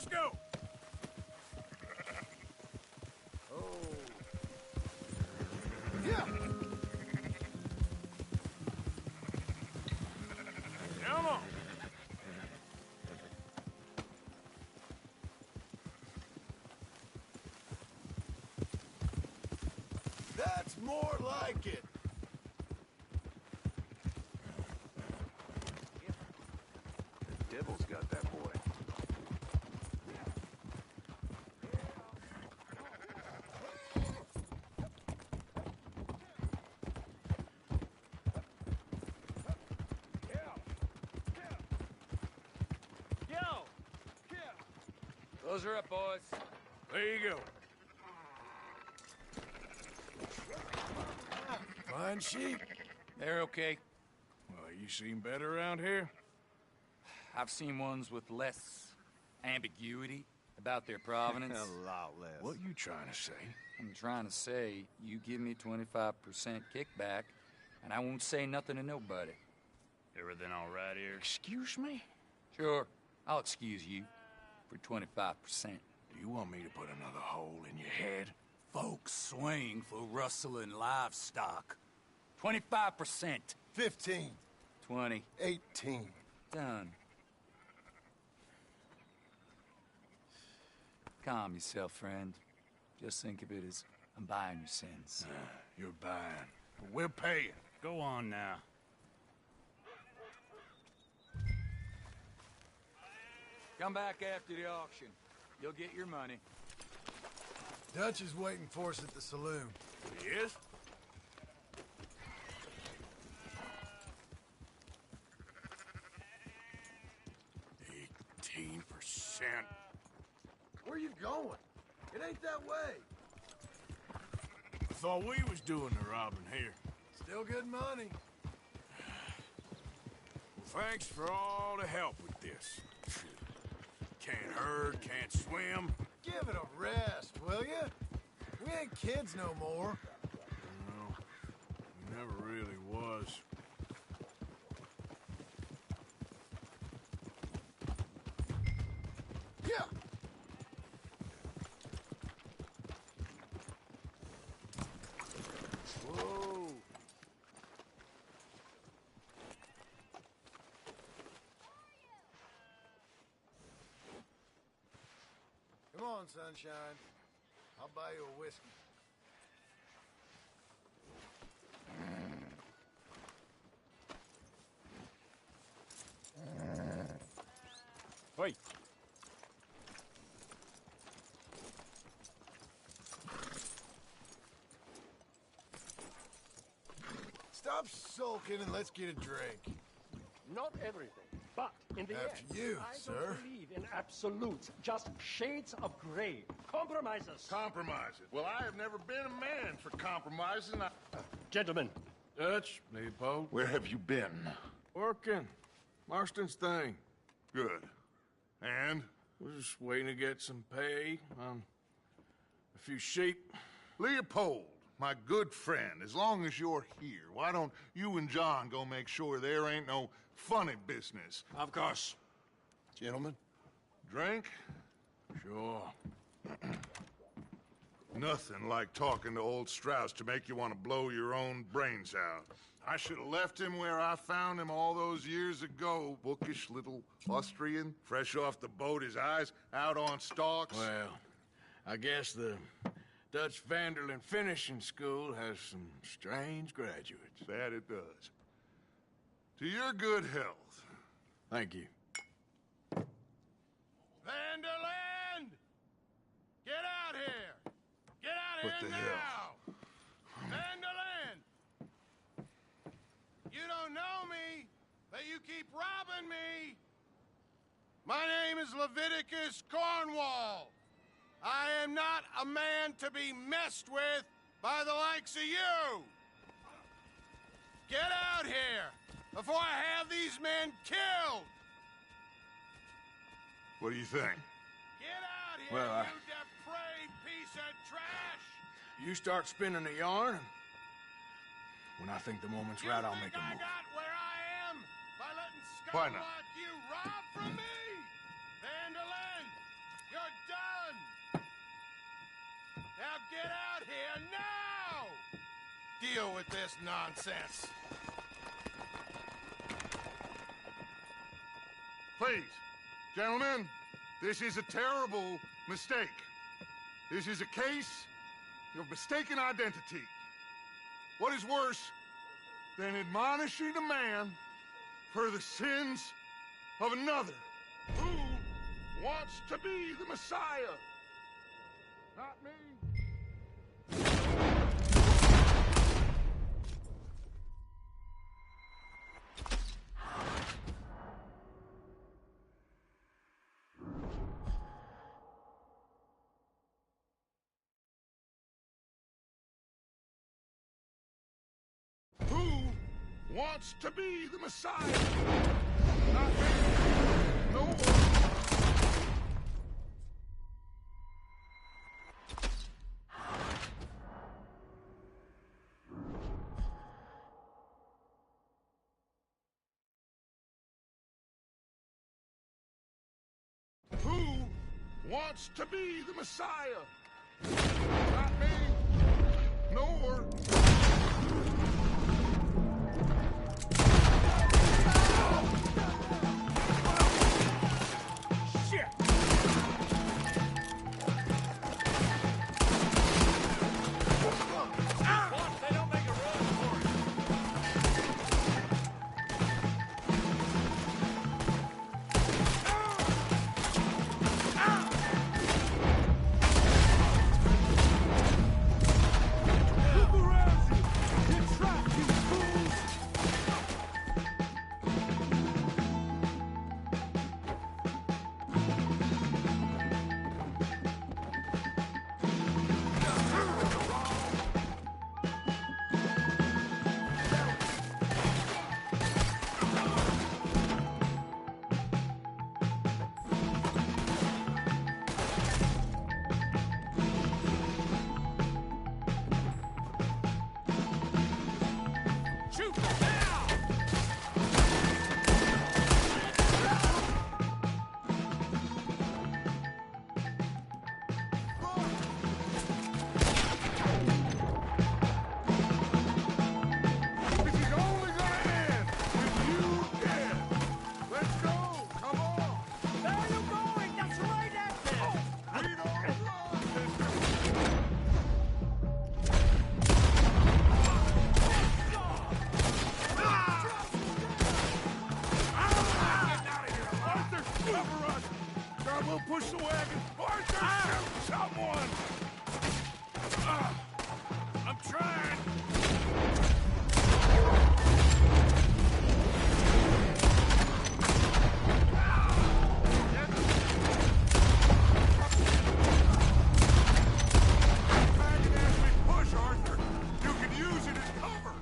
Let's go. Oh. Yeah. Come on. That's more like it. The devil's got that boy. Close her up, boys. There you go. Fine sheep. They're okay. Well, you seem better around here. I've seen ones with less ambiguity about their provenance. A lot less. What you trying to say? I'm trying to say, you give me 25% kickback, and I won't say nothing to nobody. Everything all right here? Excuse me? Sure, I'll excuse you for 25%. Do you want me to put another hole in your head? Folks swing for rustling livestock. 25%. 15. 20. 18. Done. Calm yourself, friend. Just think of it as I'm buying your sins. You're buying. But we're paying. Go on now. Come back after the auction. You'll get your money. Dutch is waiting for us at the saloon. Yes? %. Where you going? It ain't that way. I thought we was doing the robbing here. Still good money. Well, thanks for all the help with this. Can't herd, can't swim. Give it a rest, will ya? We ain't kids no more. No, never really was. Yeah. Whoa. Come on, sunshine. I'll buy you a whiskey. Wait. Stop sulking and let's get a drink. Not everything, but in the After end, you, I sir. don't believe in absolutes, just shades of gray. Compromises. Compromises. Well, I have never been a man for compromising. Gentlemen, Dutch, Leopold. Where have you been? Working. Marston's thing. Good. And? We're just waiting to get some pay on a few sheep. Leopold, my good friend, as long as you're here, why don't you and John go make sure there ain't no funny business? Of course. Gentlemen. Drink? Sure. Nothing like talking to old Strauss to make you want to blow your own brains out. I should have left him where I found him all those years ago. Bookish little Austrian, fresh off the boat, his eyes out on stalks. Well, I guess the Dutch Vanderlyn Finishing School has some strange graduates. That it does. To your good health. Thank you. Vanderland! Get out here! Get out What here the now! hell? Vanderland! You don't know me, but you keep robbing me! My name is Leviticus Cornwall. I am not a man to be messed with by the likes of you! Get out here before I have these men killed! What do you think? Get out here, Well, you depraved piece of trash! You start spinning the yarn, and when I think the moment's right, I'll make a I move. got where I am by letting Why scum not? like you rob from me? Vanderlyn, Now get out here now! Deal with this nonsense. Please, gentlemen, this is a terrible mistake. This is a case of mistaken identity. What is worse than admonishing a man for the sins of another? Who wants to be the Messiah? Not me. Who wants to be the Messiah? Not me. No one. Who wants to be the Messiah? Not me. Nor. We'll push the wagon. Arthur, shoot someone! I'm trying. Wagon as we push, Arthur. You can use it as cover.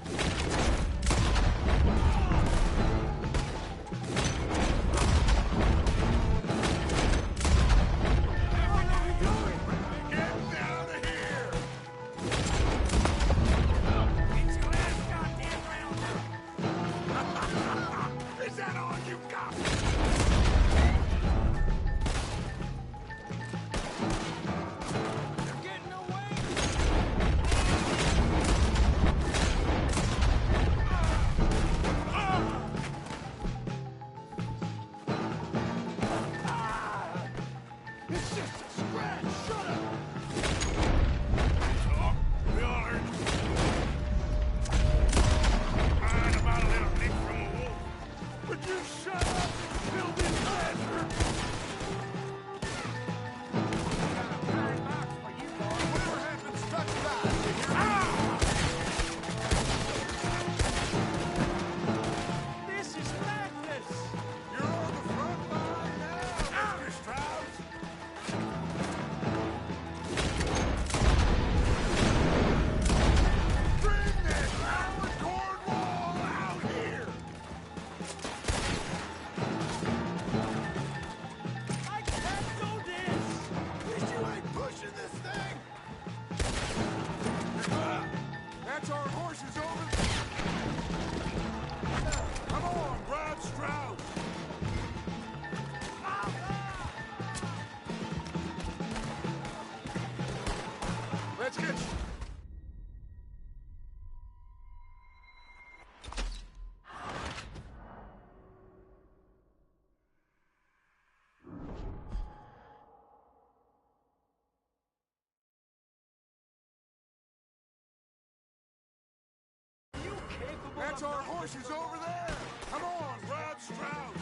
That's our horses over there! Come on, grab Strauss!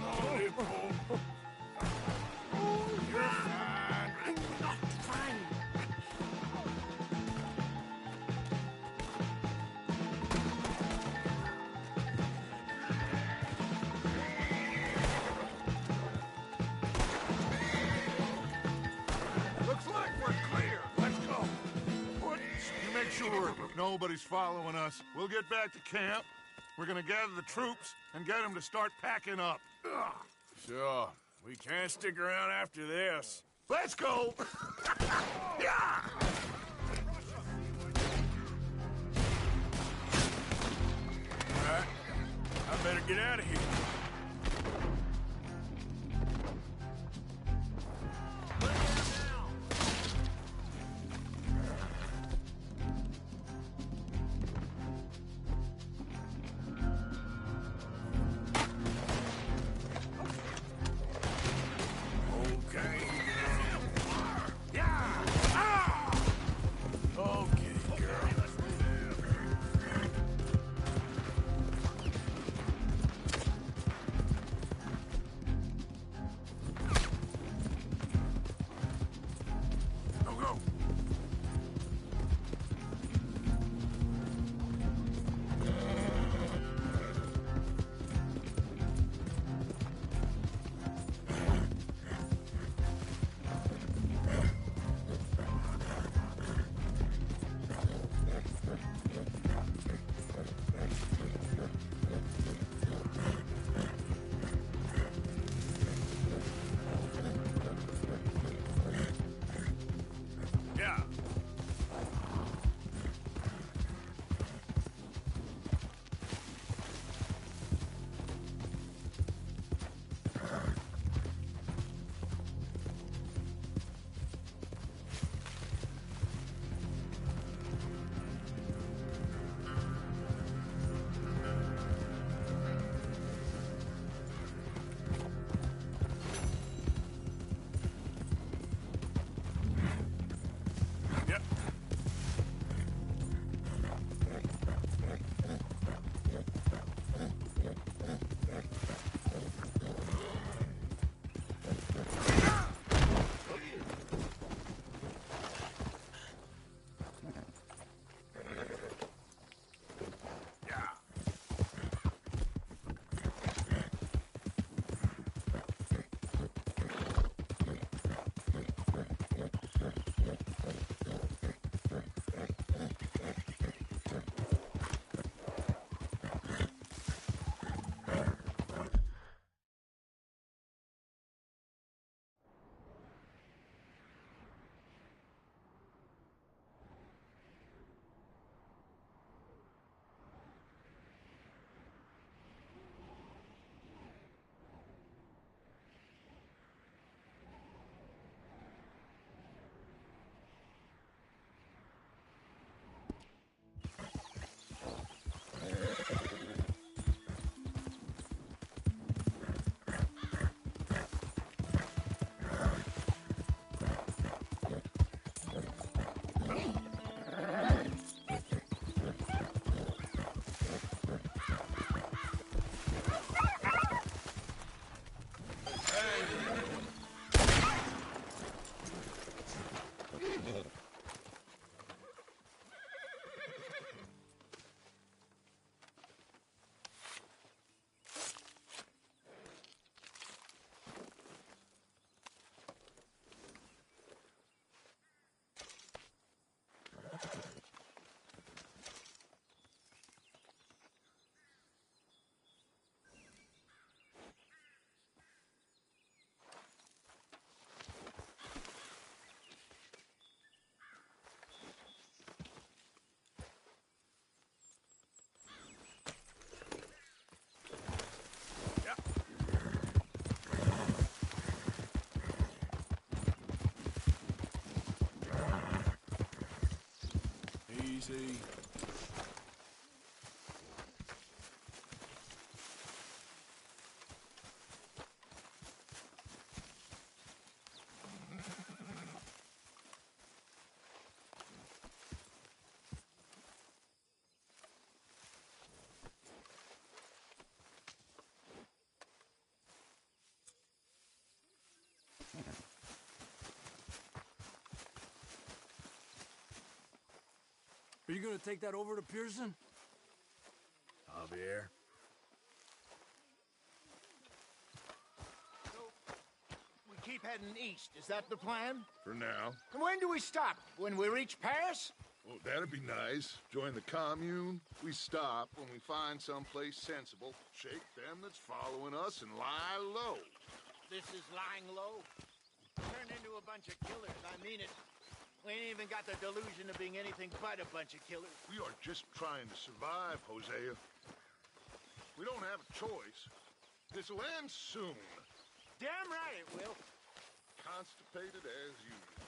Oh, you fool. You're fine. Fine. Looks like we're clear. Let's go. You make sure nobody's following us. We'll get back to camp. We're gonna gather the troops and get them to start packing up. Ugh. Sure. We can't stick around after this. Let's go! Yeah! All right. I better get out of here. Easy. Are you gonna take that over to Pearson? Javier? We keep heading east. Is that the plan? For now. And when do we stop? When we reach Paris? Well, that'd be nice. Join the commune. We stop when we find someplace sensible. Shake them that's following us and lie low. This is lying low. Turn into a bunch of killers. I mean it. We ain't even got the delusion of being anything but a bunch of killers. We are just trying to survive, Hosea. We don't have a choice. This'll end soon. Damn right it will. Constipated as usual.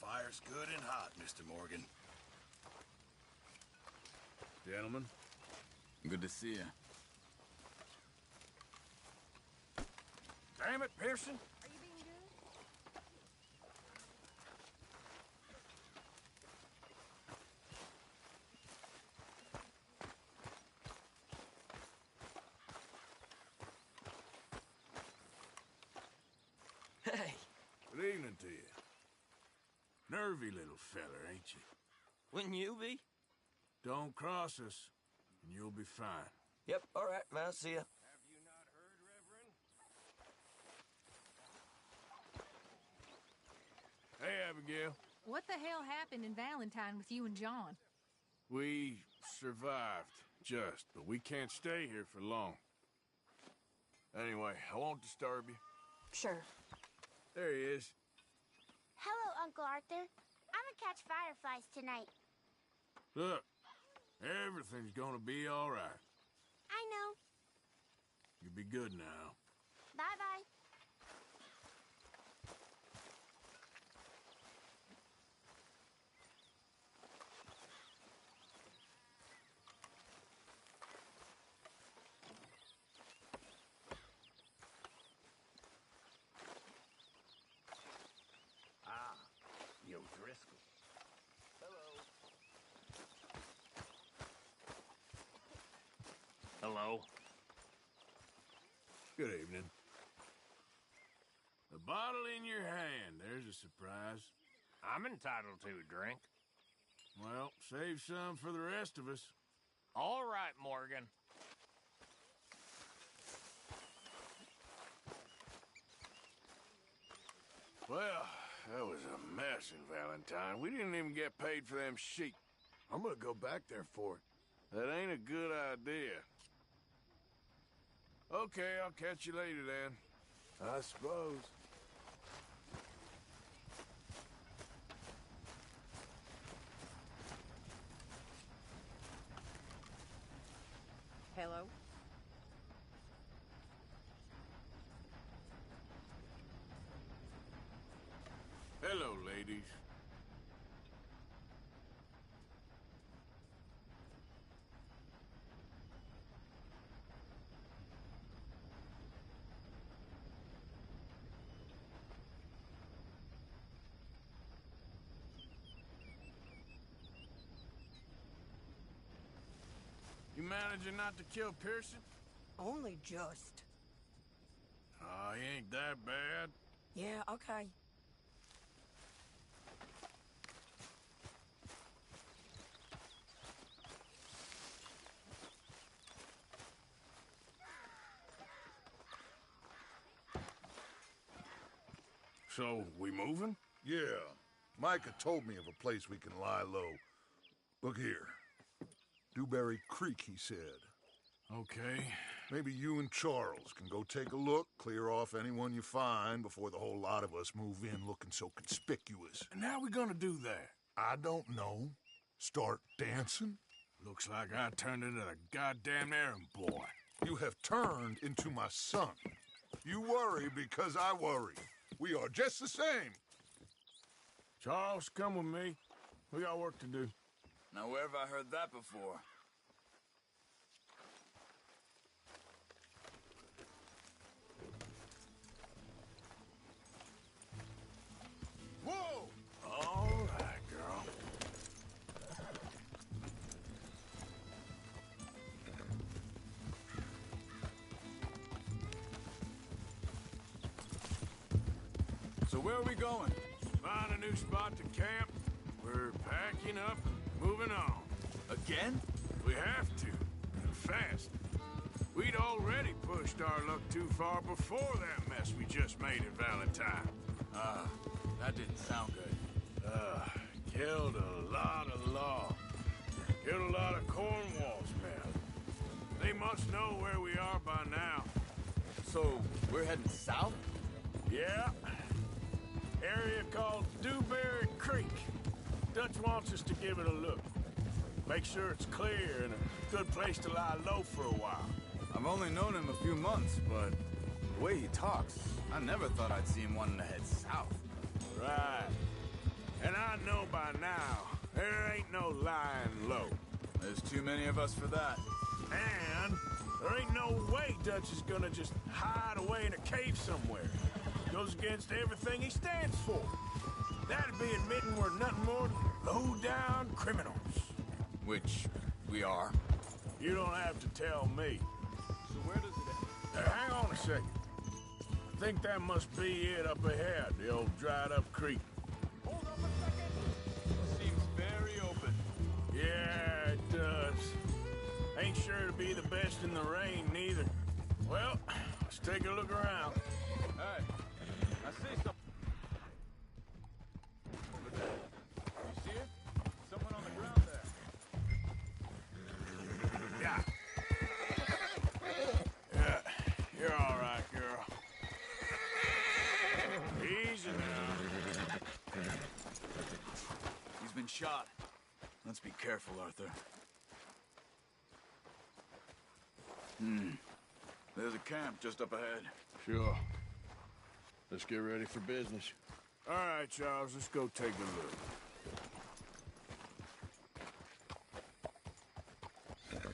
Fire's good and hot, Mr. Morgan. Gentlemen? Good to see you. Damn it, Pearson! Are you being good? Hey. Good evening to you. Nervy little feller, ain't you? Wouldn't you be? Don't cross us, and you'll be fine. Yep, all right, I'll see ya. Have you not heard, Reverend? Hey, Abigail. What the hell happened in Valentine with you and John? We survived, but we can't stay here for long. Anyway, I won't disturb you. Sure. There he is. Hello, Uncle Arthur. I'm gonna catch fireflies tonight. Look, everything's gonna be all right. I know. You be good now. Bye-bye. Yo, Driscoll. Hello. Good evening. The bottle in your hand, there's a surprise. I'm entitled to a drink. Well, save some for the rest of us. All right, Morgan. Well, that was a mess in Valentine. We didn't even get paid for them sheep. I'm gonna go back there for it. That ain't a good idea. Okay, I'll catch you later then. I suppose. Hello? Hello, ladies. You managing not to kill Pearson? Only just. Oh, he ain't that bad. Yeah, okay. So, we moving? Yeah. Micah told me of a place we can lie low. Look here. Dewberry Creek, he said. Okay. Maybe you and Charles can go take a look, clear off anyone you find before the whole lot of us move in looking so conspicuous. And how we gonna do that? I don't know. Start dancing? Looks like I turned into the goddamn errand boy. You have turned into my son. You worry because I worry. We are just the same. Charles, come with me. We got work to do. Now, where have I heard that before? So where are we going? Find a new spot to camp. We're packing up and moving on. Again? We have to, and fast. We'd already pushed our luck too far before that mess we just made at Valentine. That didn't sound good. Killed a lot of law. Killed a lot of Cornwall's men. They must know where we are by now. So, we're heading south? Yeah. Area called Dewberry Creek. Dutch wants us to give it a look. Make sure it's clear and a good place to lie low for a while. I've only known him a few months, but the way he talks, I never thought I'd see him wanting to head south. Right. And I know by now, there ain't no lying low. There's too many of us for that. And there ain't no way Dutch is gonna just hide away in a cave somewhere. Goes against everything he stands for. That'd be admitting we're nothing more than low-down criminals. Which we are. You don't have to tell me. So where does it end? Hang on a second. I think that must be it up ahead, the old dried-up creek. Hold up a second. Seems very open. Yeah, it does. Ain't sure to be the best in the rain, neither. Well, let's take a look around. Hey, I see something. Over there. You see it? Someone on the ground there. Yeah. Yeah, you're all right, girl. Easy now. He's been shot. Let's be careful, Arthur. There's a camp just up ahead. Sure. Let's get ready for business. All right, Charles, let's go take a look.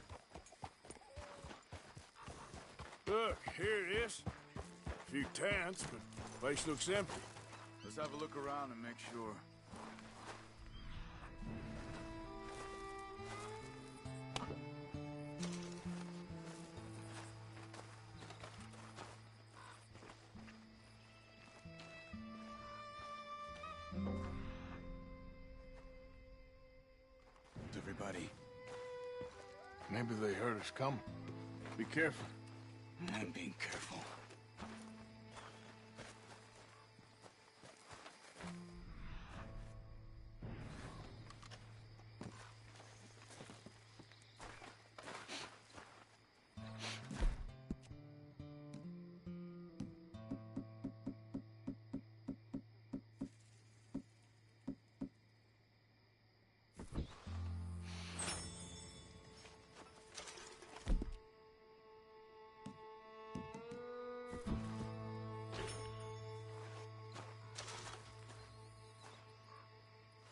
Look, here it is. A few tents, but the place looks empty. Let's have a look around and make sure. Everybody. Maybe they heard us coming. Be careful. I'm being careful.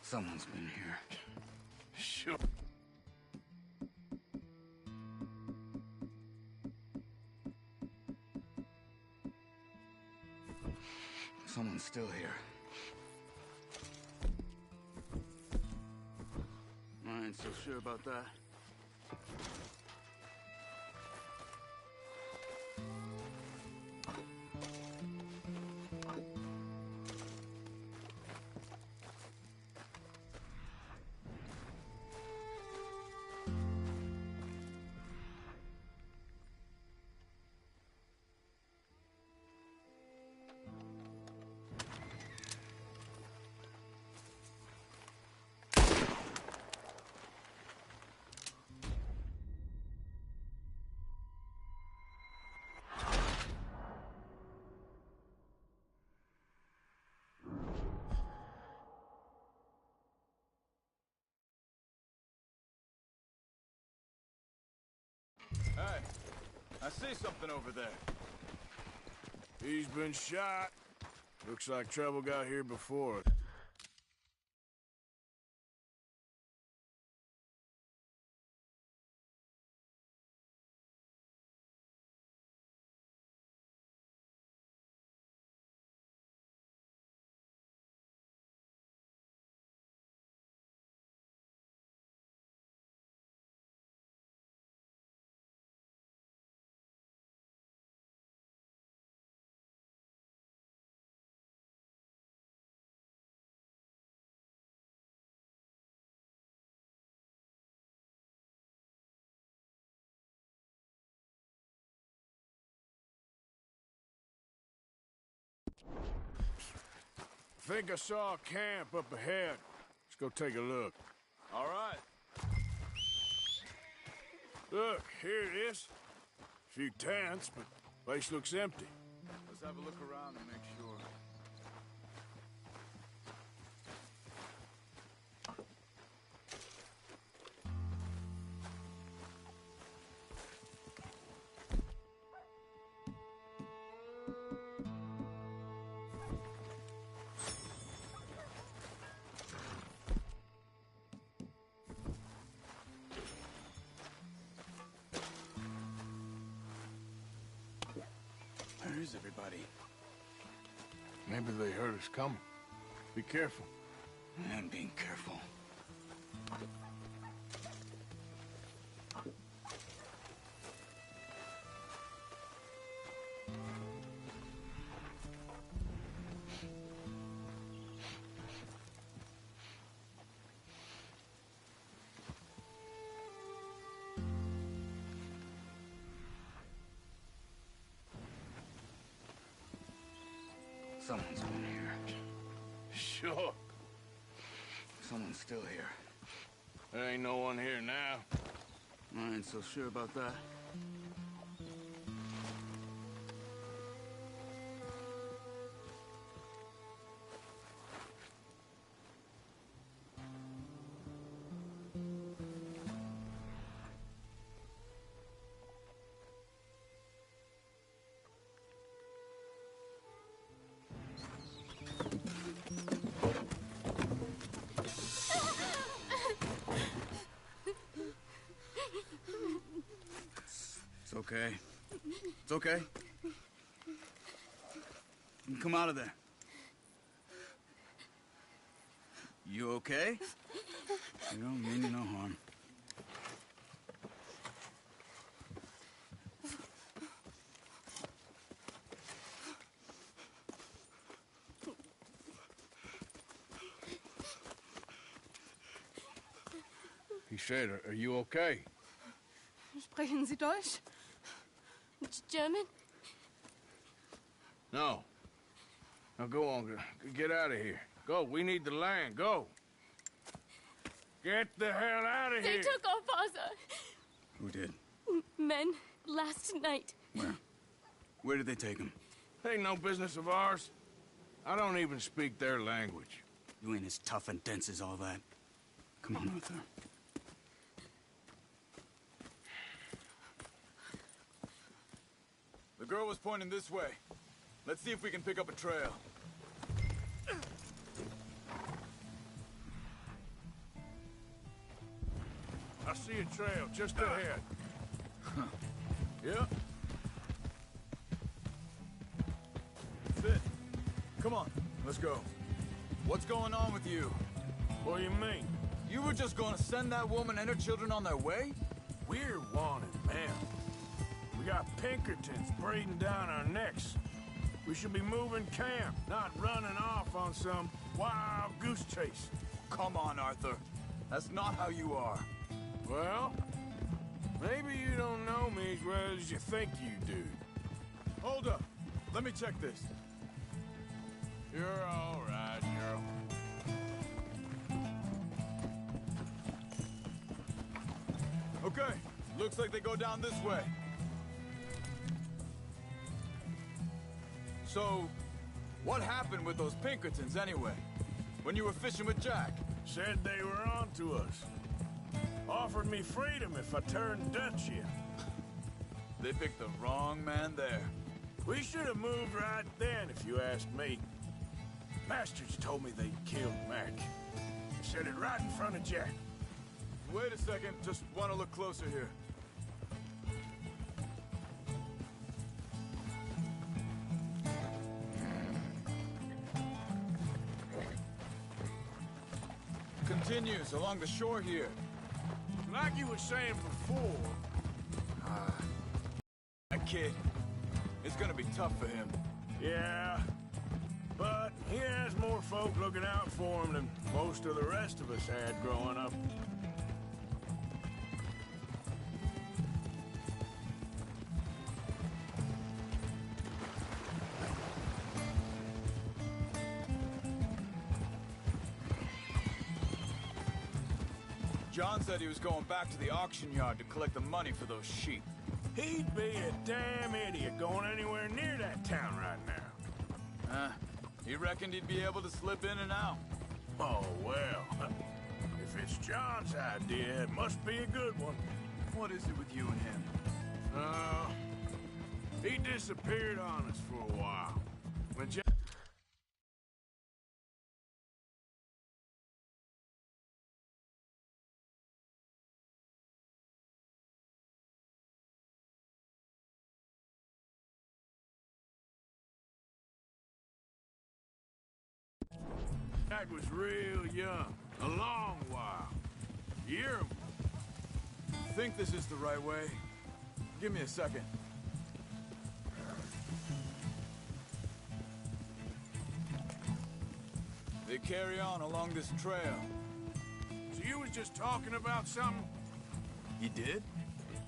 Someone's been here. Sure. Someone's still here. I ain't so sure about that. Hey, I see something over there. He's been shot. Looks like trouble got here before us. think I saw a camp up ahead. Let's go take a look. All right. Look, here it is. A few tents, but place looks empty. Let's have a look around and make sure. Where is everybody? Maybe they heard us coming. Be careful. I'm being careful. Someone's been here. Sure. Someone's still here. There ain't no one here now. I ain't so sure about that. It's okay. It's okay. You can come out of there. You okay? You don't mean you no harm. He said, are you okay? Sprechen Sie Deutsch? German? No. Now go on, get out of here. Go, we need the land, go. Get the hell out of They here. took our father. Who did? Men, last night. Where? Where did they take him? Ain't no business of ours. I don't even speak their language. You ain't as tough and dense as all that. Come on, Arthur. The girl was pointing this way. Let's see if we can pick up a trail. I see a trail just ahead. Yep. That's it. Come on, let's go. What's going on with you? What do you mean? You were just gonna send that woman and her children on their way? We're wanted, man. We got Pinkertons breathing down our necks. We should be moving camp, not running off on some wild goose chase. Come on, Arthur. That's not how you are. Well, maybe you don't know me as well as you think you do. Hold up. Let me check this. You're all right, girl. Okay, looks like they go down this way. So, what happened with those Pinkertons anyway? When you were fishing with Jack? Said they were on to us. Offered me freedom if I turned Dutch in. They picked the wrong man there. We should have moved right then, if you ask me. Bastards told me they'd killed Mac. They said it right in front of Jack. Wait a second, just want to look closer here. Continues along the shore here. Like you were saying before... That kid, it's gonna be tough for him. Yeah, but he has more folk looking out for him than most of the rest of us had growing up. John said he was going back to the auction yard to collect the money for those sheep. He'd be a damn idiot going anywhere near that town right now. He reckoned he'd be able to slip in and out. Oh, well. If it's John's idea, it must be a good one. What is it with you and him? He disappeared on us for a while. When Jack was real young, a long while. You hear him? Think this is the right way? Give me a second. They carry on along this trail. So you was just talking about something? He did?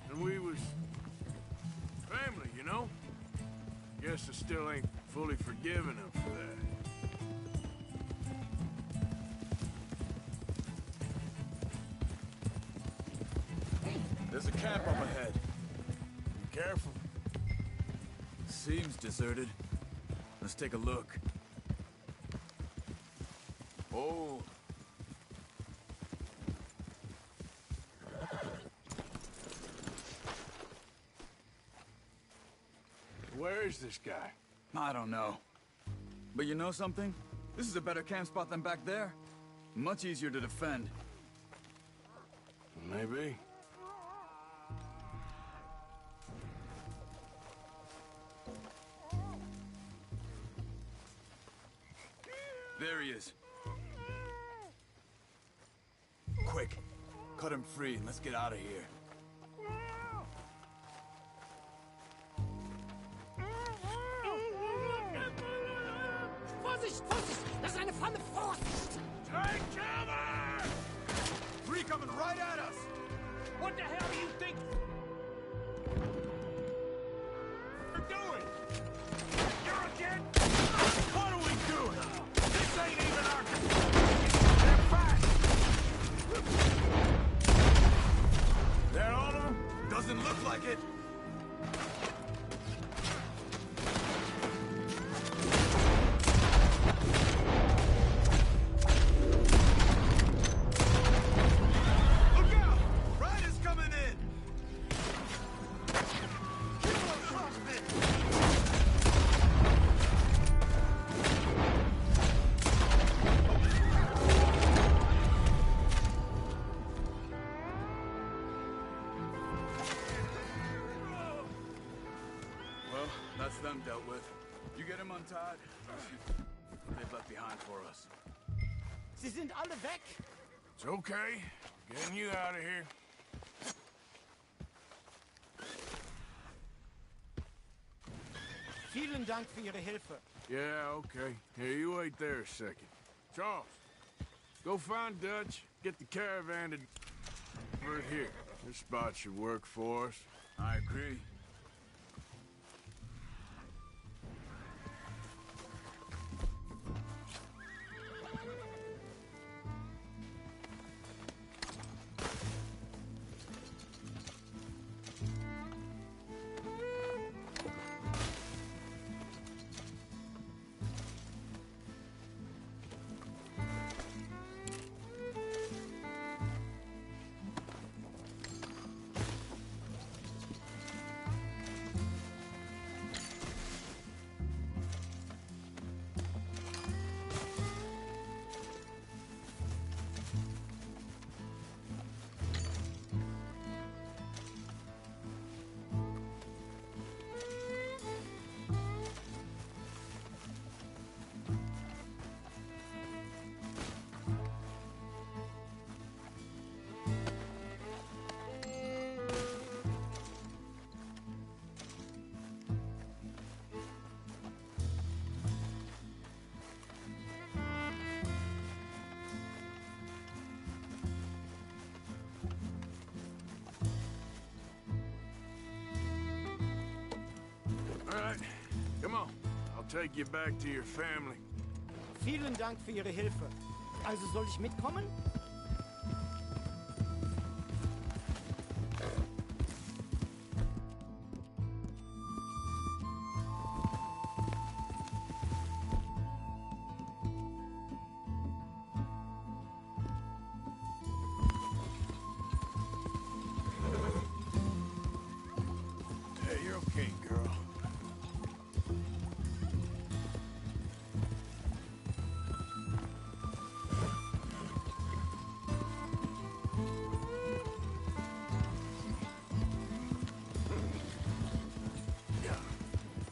And we was family, you know? Guess I still ain't fully forgiven him for that. There's a camp up ahead. Be careful. Seems deserted. Let's take a look. Oh. Where is this guy? I don't know. But you know something? This is a better camp spot than back there. Much easier to defend. Maybe. There he is. Quick, cut him free and let's get out of here. Vorsicht, Vorsicht! Das ist eine Pfanne! Vorsicht! Take cover! Three coming right at us! What the hell do you think What are you doing? You're again? What are we doing? This ain't even our... They're fast! They're all of them? Doesn't look like it. That's them dealt with. You get him untied. They've left behind for us. Sie sind alle weg! It's okay. Getting you out of here. Vielen Dank für Ihre Hilfe. Yeah, okay. Here, you wait there a second. Charles, go find Dutch, get the caravan to... Right here. This spot should work for us. I agree. All right, come on. I'll take you back to your family. Vielen Dank für Ihre Hilfe. Also soll ich mitkommen? Okay, girl.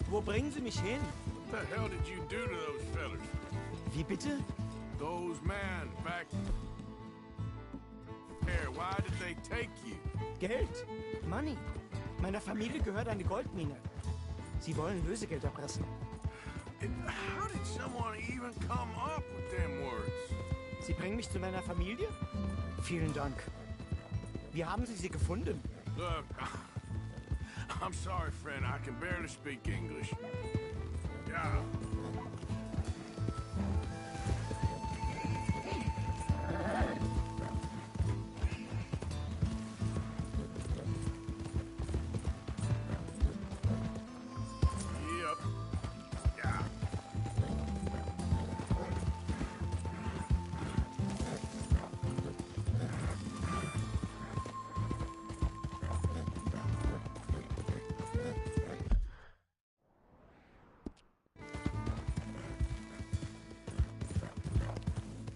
Wo bringen Sie mich hin? What the hell did you do to those fellas? Wie bitte? Those men back there, why did they take you? Geld. Money. Meiner Familie gehört eine Goldmine. Sie wollen Lösegeld erpressen. How did someone even come up with them words? Sie bringen mich zu meiner Familie? Vielen Dank. Wie haben Sie sie gefunden? Look, I'm sorry, friend. I can barely speak English. Yeah. Yep. Yeah.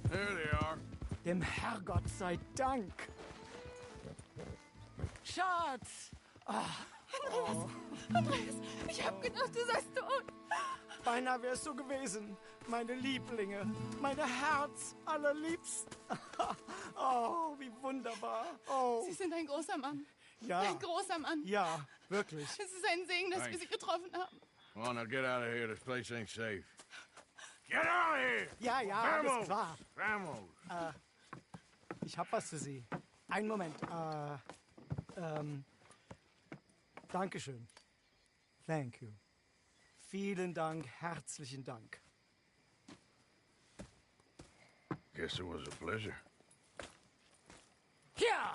There they are. Dem Herrgott sei Dank. Schatz! Andreas, ich hab gedacht, du seist tot. Beinahe wär's so gewesen. Meine Lieblinge, meine Herz allerliebst. Oh, wie wunderbar. Oh. Sie sind ein großer Mann. Ja. Ein großer Mann. Ja, wirklich. Es ist ein Segen, dass wir Sie getroffen haben. Come on, now get out of here. This place ain't safe. Get out of here! Ja, ja, Vamos! alles klar. Vamos! Ich hab was für Sie. Einen Moment. Dankeschön. Thank you. Vielen Dank, herzlichen Dank. Guess it was a pleasure. Ja!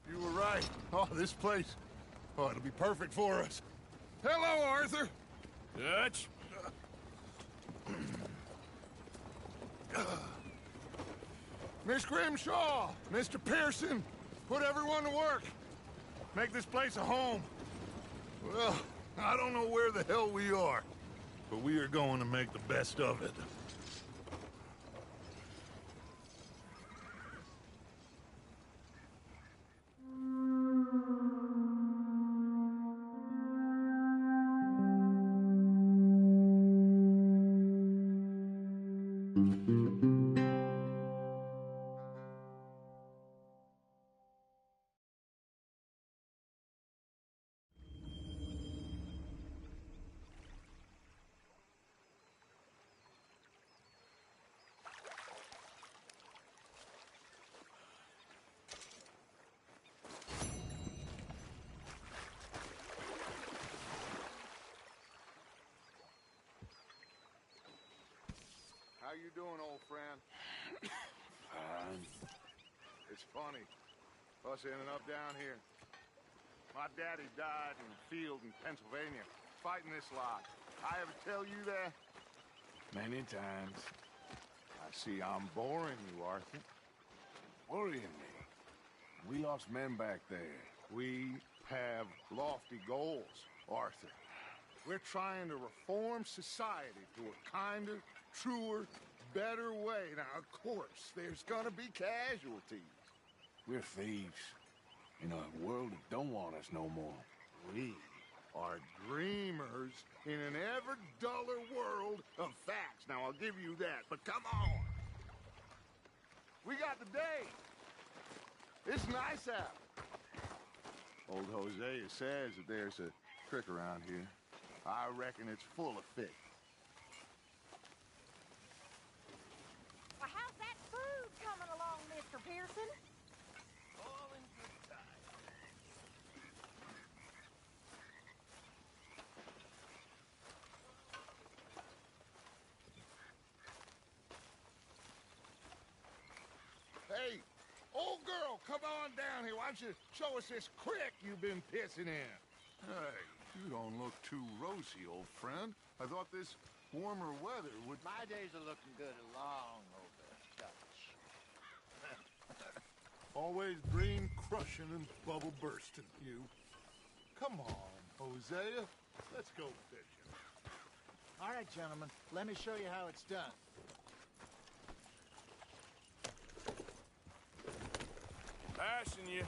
You were right. Oh, this place. Oh, it'll be perfect for us. Hello, Arthur. Dutch? Miss Grimshaw, Mr. Pearson, put everyone to work. Make this place a home. Well, I don't know where the hell we are, but we are going to make the best of it. How you doing, old friend? Fine. It's funny, us ending up down here. My daddy died in the field in Pennsylvania, fighting this lot. I ever tell you that? Many times. I see I'm boring you, Arthur. Worrying me. We lost men back there. We have lofty goals, Arthur. We're trying to reform society to a kinder, truer, better way. Now, of course, there's gonna be casualties. We're thieves. In a world that don't want us no more. We are dreamers in an ever duller world of facts. Now, I'll give you that, but come on. We got the day. It's nice out. Old Hosea says that there's a trick around here. I reckon it's full of fish. Well, how's that food coming along, Mr. Pearson? All in good time. Old girl, come on down here. Why don't you show us this creek you've been pissing in? Hey, you don't look too rosy, old friend. I thought this warmer weather would... My days are looking good along over, Dutch. Always green crushing and bubble bursting, you. Come on, Hosea. Let's go fishing. All right, gentlemen. Let me show you how it's done. Passing you.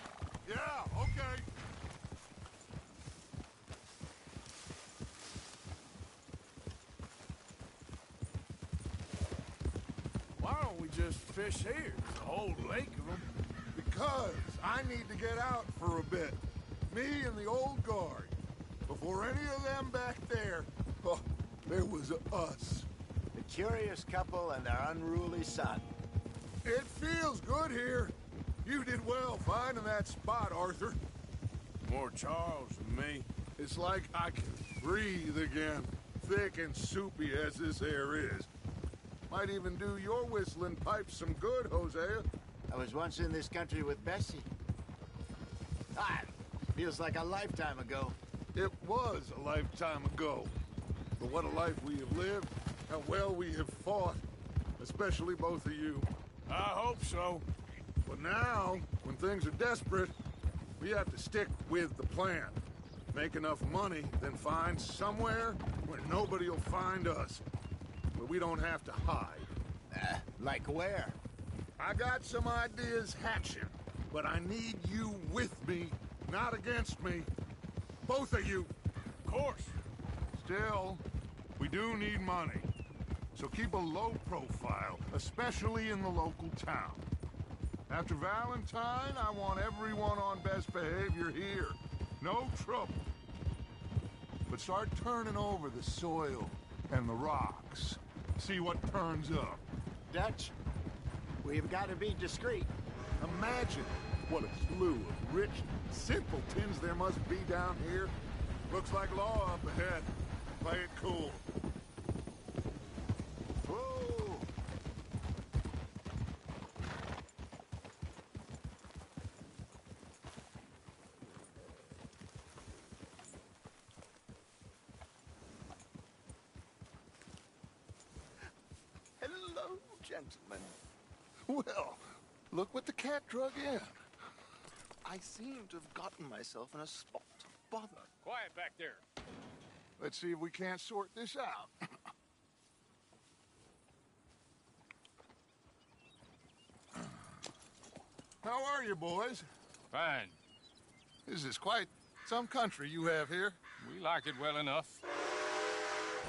Yeah, okay. Why don't we just fish here? There's a whole lake of them. Because I need to get out for a bit. Me and the old guard. Before any of them back there, oh, there was us. The curious couple and their unruly son. It feels good here. You did well finding that spot, Arthur. More Charles than me. It's like I can breathe again, thick and soupy as this air is. Might even do your whistling pipes some good, Hosea. I was once in this country with Bessie. Feels like a lifetime ago. It was a lifetime ago. But what a life we have lived, how well we have fought. Especially both of you. I hope so. But now, when things are desperate, we have to stick with the plan. Make enough money, then find somewhere where nobody will find us. Where we don't have to hide. Like where? I got some ideas hatching, but I need you with me, not against me. Both of you. Of course. Still, we do need money. So keep a low profile, especially in the local town. After Valentine, I want everyone on best behavior here. No trouble. But start turning over the soil and the rocks. See what turns up. Dutch, we've got to be discreet. Imagine what a slew of rich simpletons there must be down here. Looks like law up ahead. Play it cool. Whoa! Hello, gentlemen. Well, look what the cat drug in. I seem to have gotten myself in a spot of bother. Quiet back there. Let's see if we can't sort this out. How are you, boys? Fine. This is quite some country you have here. We like it well enough.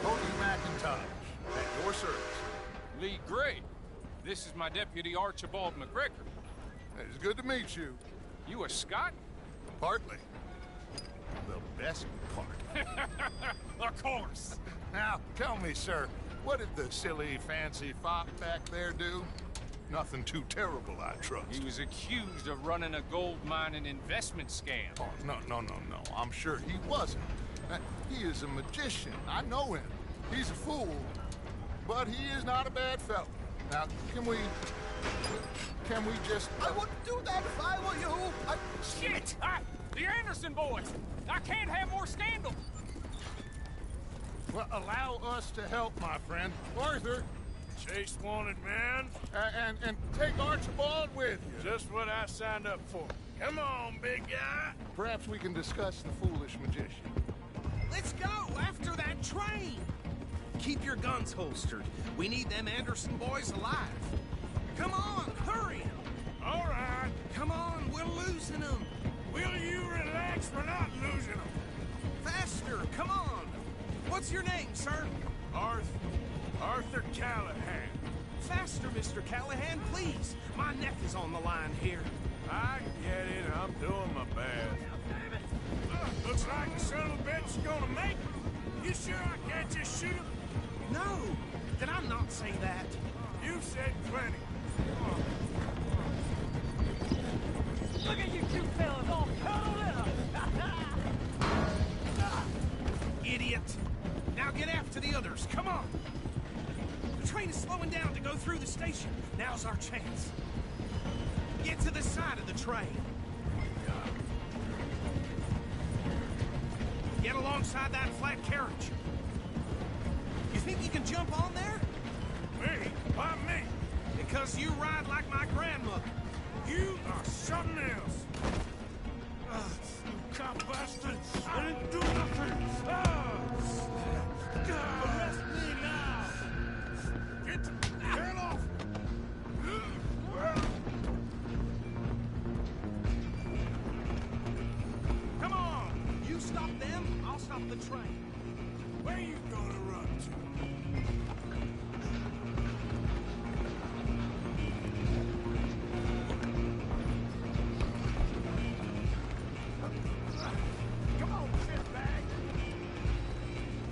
Cody McIntosh, at your service. Lee Gray. This is my deputy, Archibald McGregor. It's good to meet you. You a Scot? Partly. The best part. Of course. Now, tell me, sir, what did the silly, fancy fop back there do? Nothing too terrible, I trust. He was accused of running a gold mining investment scam. Oh, no. I'm sure he wasn't. He is a magician. I know him. He's a fool, but he is not a bad fellow. Now, can we just... I wouldn't do that if I were you. Shit! The Anderson boys! I can't have more scandal! Well, allow us to help, my friend. Arthur! Chase wanted man. And take Archibald with you. Just what I signed up for. Come on, big guy. Perhaps we can discuss the foolish magician. Let's go after that train! Keep your guns holstered. We need them Anderson boys alive. Come on, hurry! All right. Come on, we're losing them. Will you relax? We're not losing them. Faster, come on. What's your name, sir? Arthur Callahan. Faster, Mr. Callahan, please. My neck is on the line here. I get it. I'm doing my best. Looks like the son of a bitch is gonna make it. You sure I can't just shoot him? No. Did I not say that? You said plenty. Look at you two fellas all cuddled up! Idiot. Now get after the others. Come on. The train is slowing down to go through the station. Now's our chance. Get to the train. Get alongside that flat carriage. You think you can jump on there? Me? Why me? Because you ride like my grandmother. You are something else. You cop bastard! I didn't do nothing! Arrest me now! Get the hell off! Come on! You stop them, I'll stop the train. Where you gonna run to? Come on, shitbag!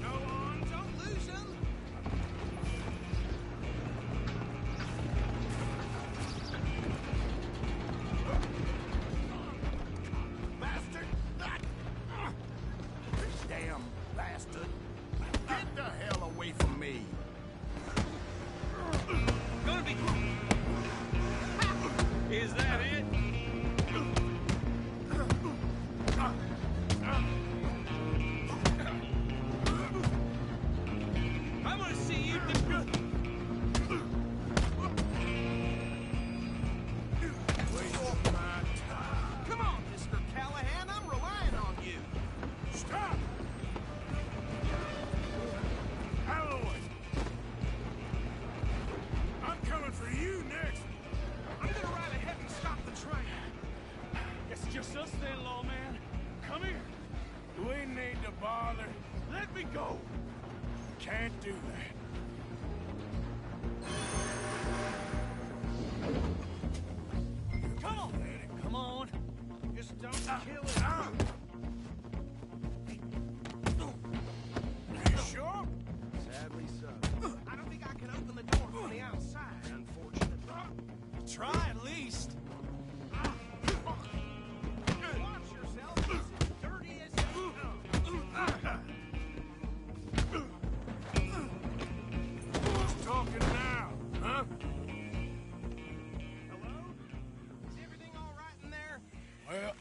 Go on, don't lose him! Bastard! Damn bastard! Get the hell away from me! Gonna be... Is that it? I'm gonna see you do... Wasting my time. Come on, Mr. Callahan, I'm relying on you. Stop! Out of the way! I'm coming for you next! I'm gonna ride ahead and stop the train. Guess it's just us then, lawman. Come here. We need to bother. Let me go. Can't do that. Come on, Eddie. Come on. Just don't kill it. You sure? Sadly so. I don't think I can open the door from the outside, unfortunately. Try at least. Watch yourself. This is dirty as Who's talking now, huh? Hello? Is everything all right in there? Well,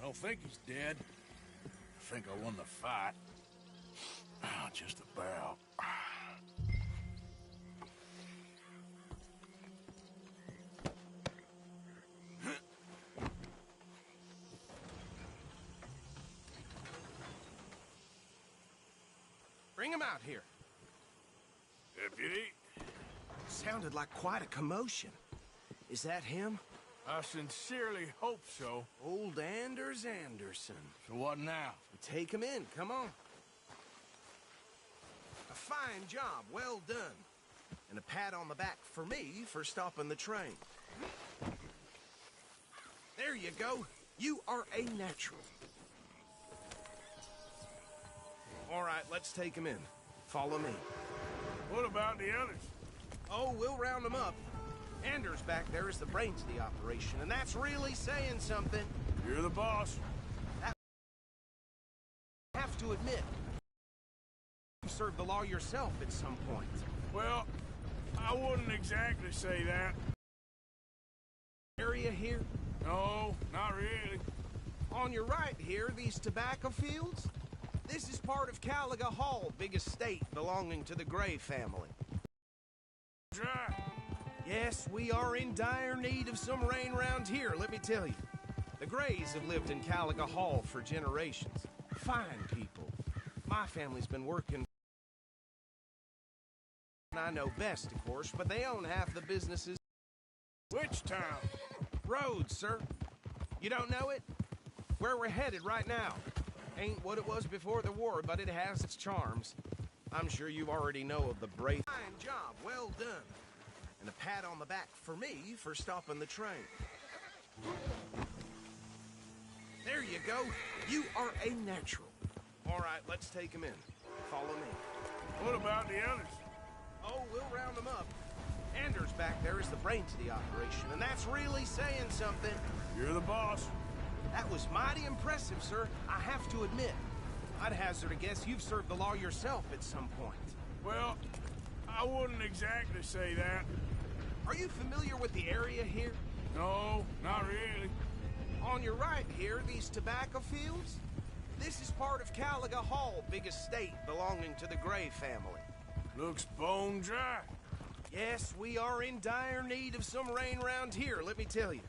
I don't think he's dead. I think I won the fight. Just about. Bring him out here. Deputy, Sounded like quite a commotion. Is that him? I sincerely hope so. Old Anders Anderson. So what now? Take him in, come on. A fine job, well done. And a pat on the back for me for stopping the train. There you go. You are a natural. All right, let's take him in. Follow me. What about the others? Oh, we'll round them up. Anders back there is the brains of the operation, and that's really saying something. You're the boss. I have to admit, you served the law yourself at some point. Well, I wouldn't exactly say that. Area here? No, not really. On your right here, these tobacco fields? This is part of Caliga Hall, big estate belonging to the Gray family. Dry. Yes, we are in dire need of some rain round here, let me tell you. The Grays have lived in Caliga Hall for generations. Fine people. My family's been working... I know best, of course, but they own half the businesses... Which town? Rhodes, sir. You don't know it? Where we're headed right now. Ain't what it was before the war, but it has its charms. I'm sure you already know of the brave... Fine job, well done. And a pat on the back for me for stopping the train. There you go. You are a natural. All right, let's take him in. Follow me. What about the others? Oh, we'll round them up. Anders back there is the brains of the operation, and that's really saying something. You're the boss. That was mighty impressive, sir. I have to admit. I'd hazard a guess you've served the law yourself at some point. Well, I wouldn't exactly say that. Are you familiar with the area here? No, not really. On your right here, these tobacco fields? This is part of Caliga Hall, big estate belonging to the Gray family. Looks bone dry. Yes, we are in dire need of some rain around here, let me tell you.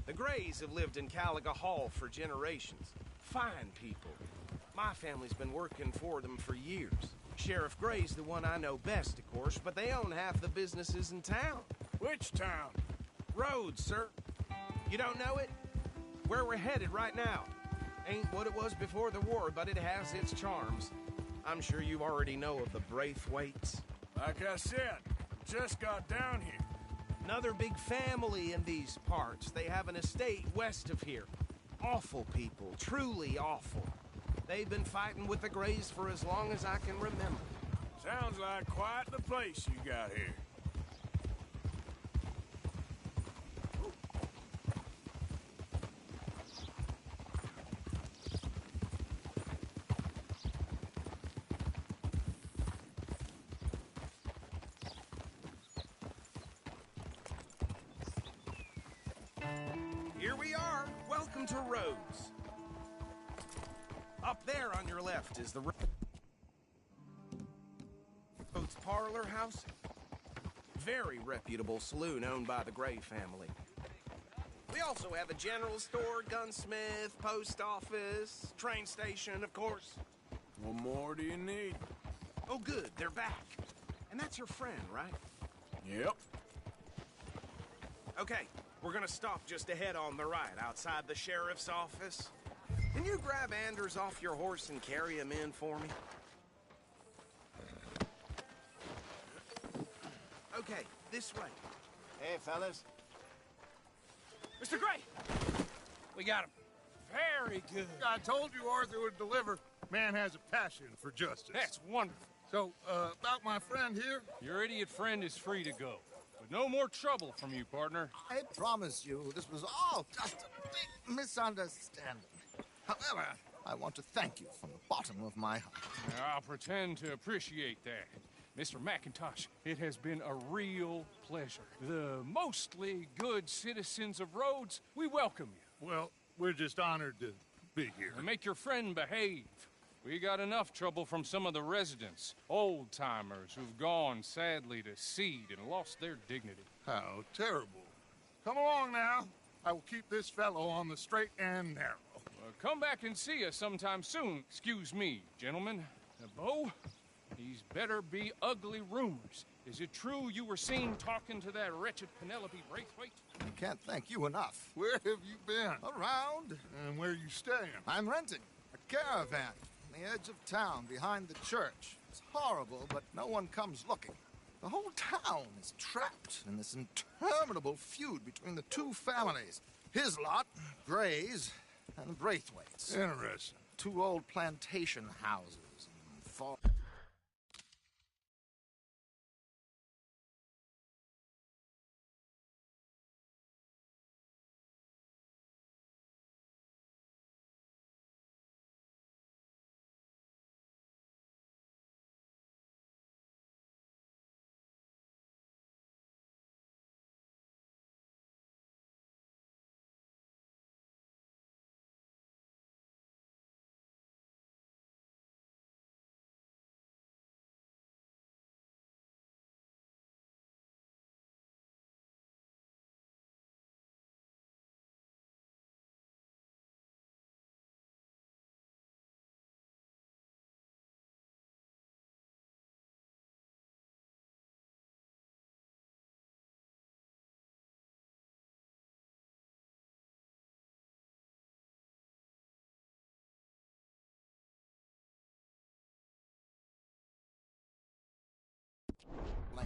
The Grays have lived in Caliga Hall for generations. Fine people. My family's been working for them for years. Sheriff Gray's the one I know best, of course, but they own half the businesses in town. Which town? Rhodes, sir. You don't know it? Where we're headed right now. Ain't what it was before the war, but it has its charms. I'm sure you already know of the Braithwaites. Like I said, just got down here. Another big family in these parts. They have an estate west of here. Awful people, truly awful. They've been fighting with the Grays for as long as I can remember. Sounds like quite the place you got here. Here we are. Welcome to Rhodes. Up there on your left is the Rhodes Parlor House. Very reputable saloon owned by the Gray family. We also have a general store, gunsmith, post office, train station, of course. What more do you need? Oh, good. They're back. And that's your friend, right? Yep. Okay, we're gonna stop just ahead on the right, outside the sheriff's office. Can you grab Anders off your horse and carry him in for me? Okay, this way. Hey, fellas. Mr. Gray! We got him. Very good. I told you Arthur would deliver. Man has a passion for justice. That's wonderful. So, about my friend here? Your idiot friend is free to go. But no more trouble from you, partner. I promise you, this was all just a big misunderstanding. However, I want to thank you from the bottom of my heart. I'll pretend to appreciate that. Mr. McIntosh, it has been a real pleasure. The mostly good citizens of Rhodes, we welcome you. Well, we're just honored to be here. And make your friend behave. We got enough trouble from some of the residents, old-timers who've gone, sadly, to seed and lost their dignity. How terrible. Come along now. I will keep this fellow on the straight and narrow. Come back and see us sometime soon. Excuse me, gentlemen. Bo, these better be ugly rumors. Is it true you were seen talking to that wretched Penelope Braithwaite? I can't thank you enough. Where have you been? Around. And where are you staying? I'm renting a caravan on the edge of town behind the church. It's horrible, but no one comes looking. The whole town is trapped in this interminable feud between the two families. His lot, Gray's, and the Braithwaites. Interesting. Two old plantation houses and far...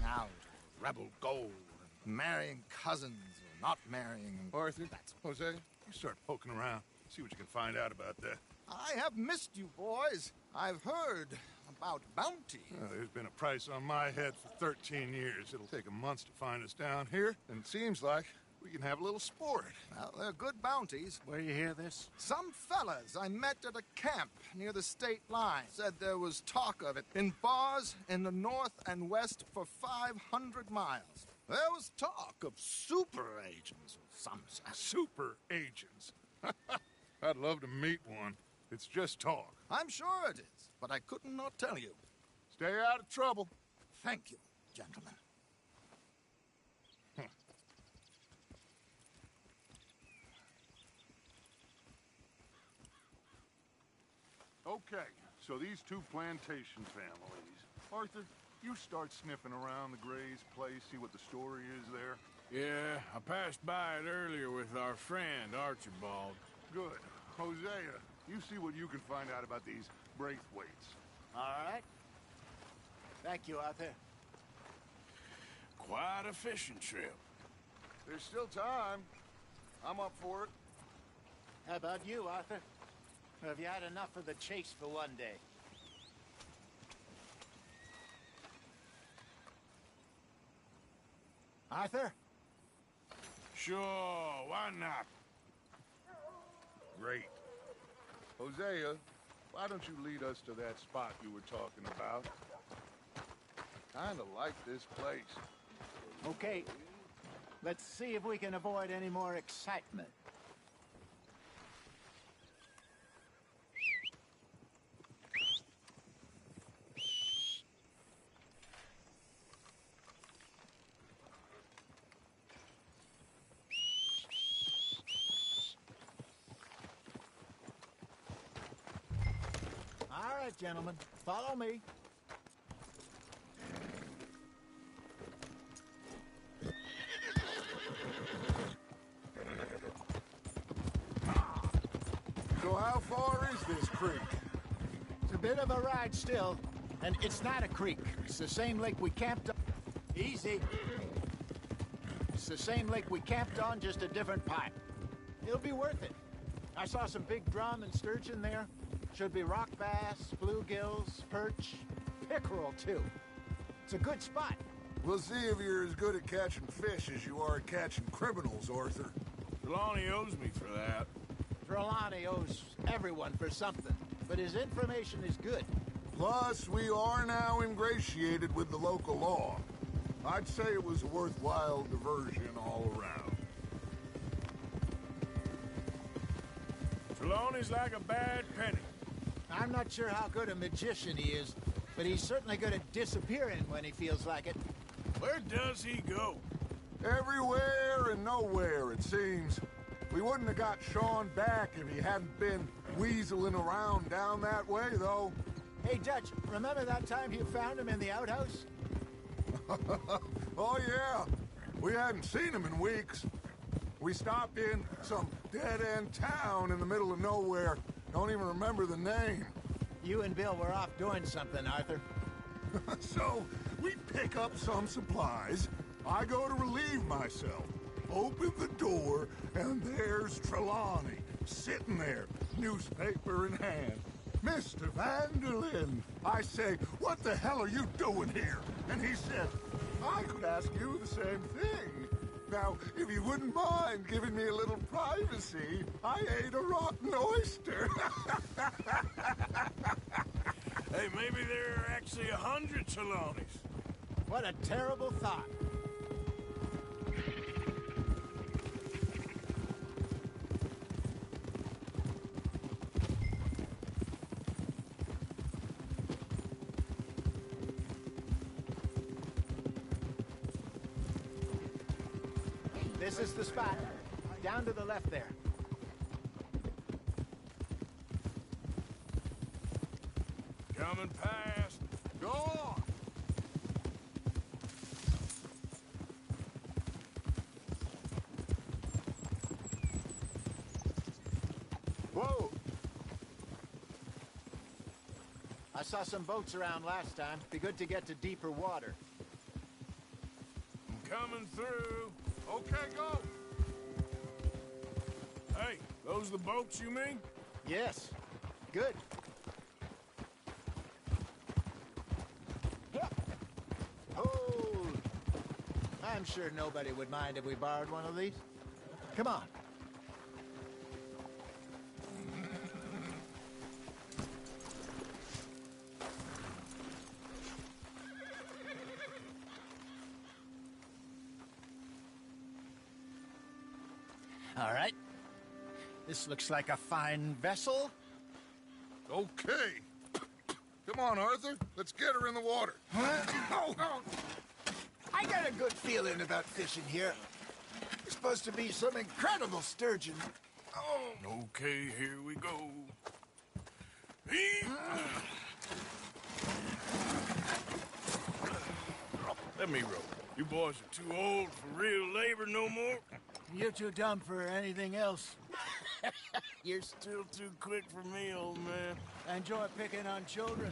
out, rebel gold, and marrying cousins or not marrying. Arthur, that's Jose. You start poking around. See what you can find out about that. I have missed you, boys. I've heard about bounty. There's been a price on my head for 13 years. It'll take a month to find us down here, and it seems like we can have a little sport. Well, they're good bounties. Where you hear this? Some fellas I met at a camp near the state line said there was talk of it in bars in the north and west for 500 miles. There was talk of super agents, Some super agents. I'd love to meet one. It's just talk. I'm sure it is, but I couldn't not tell you. Stay out of trouble. Thank you, gentlemen. Okay, so these two plantation families. Arthur, you start sniffing around the Gray's place, see what the story is there. Yeah, I passed by it earlier with our friend, Archibald. Good. Hosea, you see what you can find out about these Braithwaites. All right. Thank you, Arthur. Quite a fishing trip. There's still time. I'm up for it. How about you, Arthur? Or have you had enough of the chase for one day? Arthur? Sure, why not? Great. Hosea, why don't you lead us to that spot you were talking about? Kinda like this place. Okay. Let's see if we can avoid any more excitement. All right, gentlemen, follow me. So how far is this creek? It's a bit of a ride still, and it's not a creek. It's the same lake we camped on. Easy. It's the same lake we camped on, just a different pipe. It'll be worth it. I saw some big drum and sturgeon there. Should be rock bass, bluegills, perch, pickerel, too. It's a good spot. We'll see if you're as good at catching fish as you are at catching criminals, Arthur. Trelawney owes me for that. Trelawney owes everyone for something, but his information is good. Plus, we are now ingratiated with the local law. I'd say it was a worthwhile diversion all around. Trelawney's like a bad penny. I'm not sure how good a magician he is, but he's certainly good at disappearing when he feels like it. Where does he go? Everywhere and nowhere, it seems. We wouldn't have got Sean back if he hadn't been weaseling around down that way, though. Hey, Dutch, remember that time you found him in the outhouse? Oh, yeah. We hadn't seen him in weeks. We stopped in some dead-end town in the middle of nowhere. Don't even remember the name. You and Bill were off doing something, Arthur. So, we pick up some supplies. I go to relieve myself. Open the door, and there's Trelawney, sitting there, newspaper in hand. Mr. Vanderlyn. I say, what the hell are you doing here? And he said, I could ask you the same thing. Now, if you wouldn't mind giving me a little privacy, I ate a rotten oyster. Hey, maybe there are actually 100 Trelawneys. What a terrible thought. This is the spot. Down to the left there. Coming past. Go on. Whoa! I saw some boats around last time. Be good to get to deeper water. I'm coming through. Okay, go. Hey, those the boats you mean? Yes. Good. Hold. I'm sure nobody would mind if we borrowed one of these. Come on. All right. This looks like a fine vessel. Okay. Come on, Arthur. Let's get her in the water. Oh, I got a good feeling about fishing here. There's supposed to be some incredible sturgeon. Oh. Okay, here we go. Let me row. You boys are too old for real labor no more. You're too dumb for anything else. You're still too quick for me, old man. I enjoy picking on children.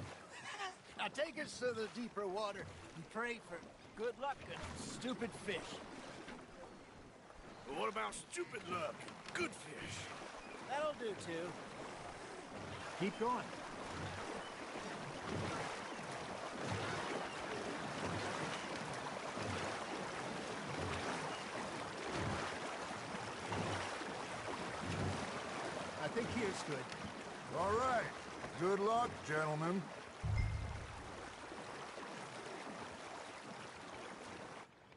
Now take us to the deeper water and pray for good luck and stupid fish. But what about stupid luck? Good fish. That'll do, too. Keep going. I think here's good. All right. Good luck, gentlemen.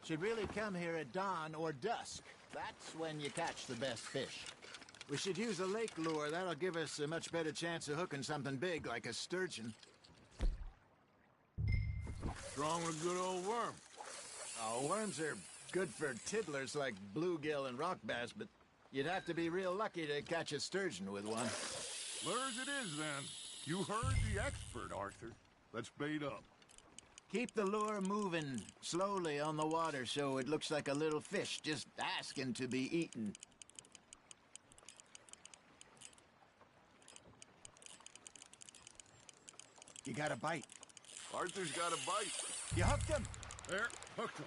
Should really come here at dawn or dusk. That's when you catch the best fish. We should use a lake lure. That'll give us a much better chance of hooking something big like a sturgeon. What's wrong with a good old worm? Oh, worms are good for tiddlers like bluegill and rock bass, but you'd have to be real lucky to catch a sturgeon with one. Lures it is, then. You heard the expert, Arthur. Let's bait up. Keep the lure moving slowly on the water so it looks like a little fish just asking to be eaten. You got a bite. Arthur's got a bite. You hooked him. There, hooked him.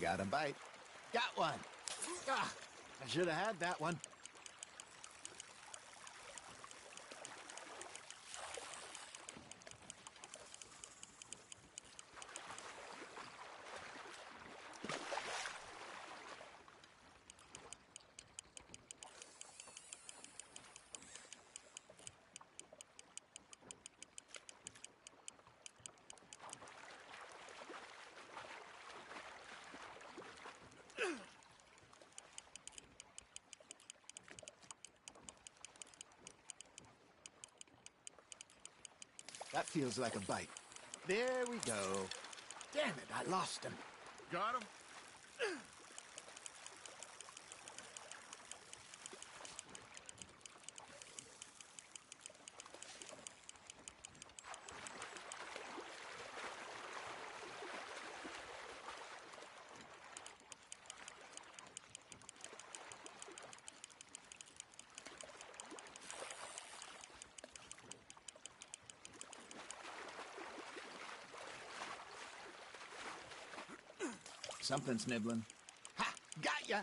Got a bite. Got one. Ah, I should have had that one. That feels like a bite. There we go. Damn it, I lost him. Got him? Something's nibbling. Ha! Got ya!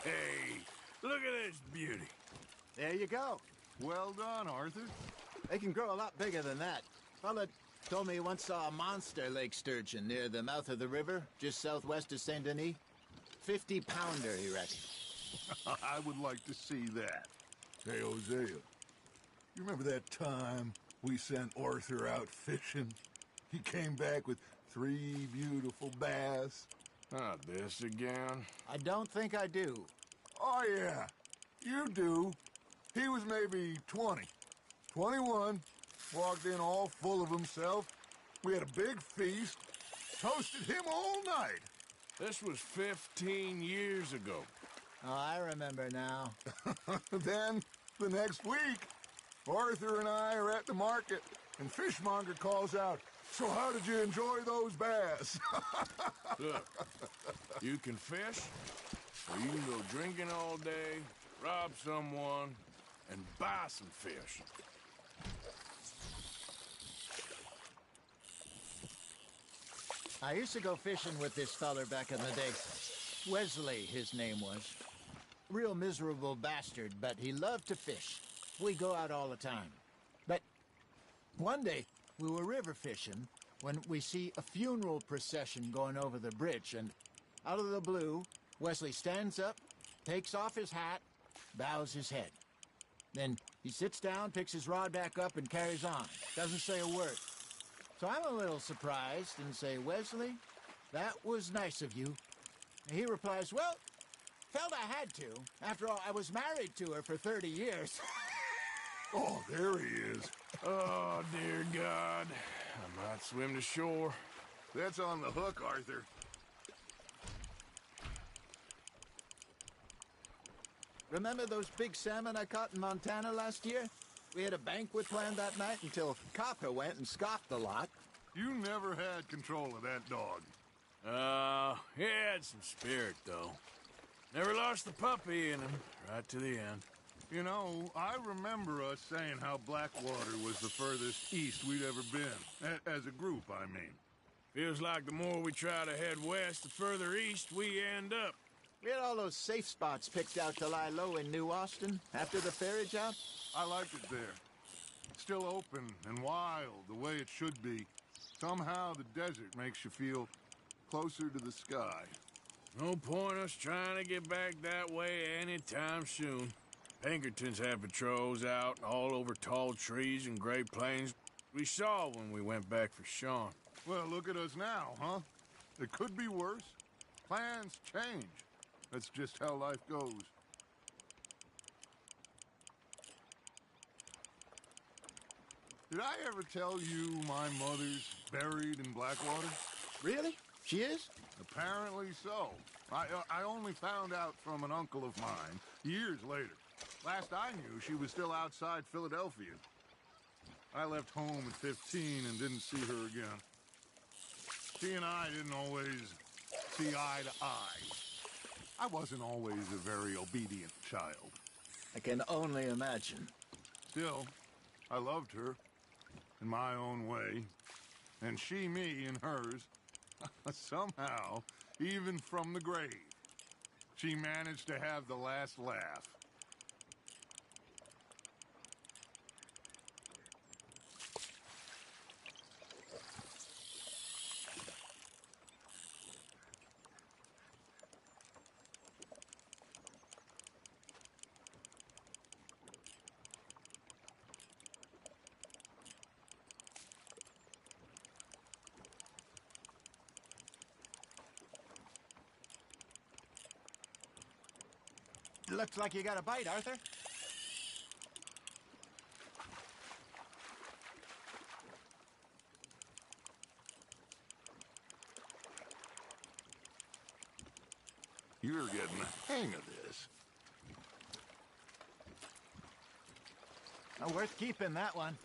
Hey, look at this beauty. There you go. Well done, Arthur. They can grow a lot bigger than that. Fella told me he once saw a monster lake sturgeon near the mouth of the river, just southwest of Saint Denis. 50-pounder, he reckons. I would like to see that. Hey, Hosea, you remember that time we sent Arthur out fishing? He came back with 3 beautiful bass. Not this again. I don't think I do. Oh, yeah. You do. He was maybe 20. 21. Walked in all full of himself. We had a big feast. Toasted him all night. This was 15 years ago. Oh, I remember now. Then, the next week, Arthur and I are at the market, and Fishmonger calls out, "So how did you enjoy those bass?" Look, you can fish, or you can go drinking all day, rob someone, and buy some fish. I used to go fishing with this feller back in the day. Wesley, his name was. Real miserable bastard, but he loved to fish. We go out all the time. But one day, we were river fishing when we see a funeral procession going over the bridge, and out of the blue, Wesley stands up, takes off his hat, bows his head. Then he sits down, picks his rod back up, and carries on. Doesn't say a word. So I'm a little surprised and say, Wesley, that was nice of you. And he replies, well, felt I had to. After all, I was married to her for 30 years. Oh, there he is. Oh, dear God. I might swim to shore. That's on the hook, Arthur. Remember those big salmon I caught in Montana last year? We had a banquet planned that night until Copper went and scoffed a lot. You never had control of that dog. He had some spirit, though. Never lost the puppy in him, right to the end. You know, I remember us saying how Blackwater was the furthest east we'd ever been. As a group, I mean. Feels like the more we try to head west, the further east we end up. We had all those safe spots picked out to lie low in New Austin after the ferry job. I liked it there. Still open and wild, the way it should be. Somehow the desert makes you feel closer to the sky. No point us trying to get back that way anytime soon. Pinkertons have patrols out all over tall trees and Great Plains. We saw when we went back for Sean. Well, look at us now, huh? It could be worse. Plans change. That's just how life goes. Did I ever tell you my mother's buried in Blackwater? Really? She is? Apparently so. I only found out from an uncle of mine years later. Last I knew, she was still outside Philadelphia. I left home at 15 and didn't see her again. She and I didn't always see eye to eye. I wasn't always a very obedient child. I can only imagine. Still, I loved her in my own way, and she me in hers. Somehow, even from the grave, she managed to have the last laugh. Looks like you got a bite, Arthur. You're getting the hang of this. Oh, worth keeping, that one.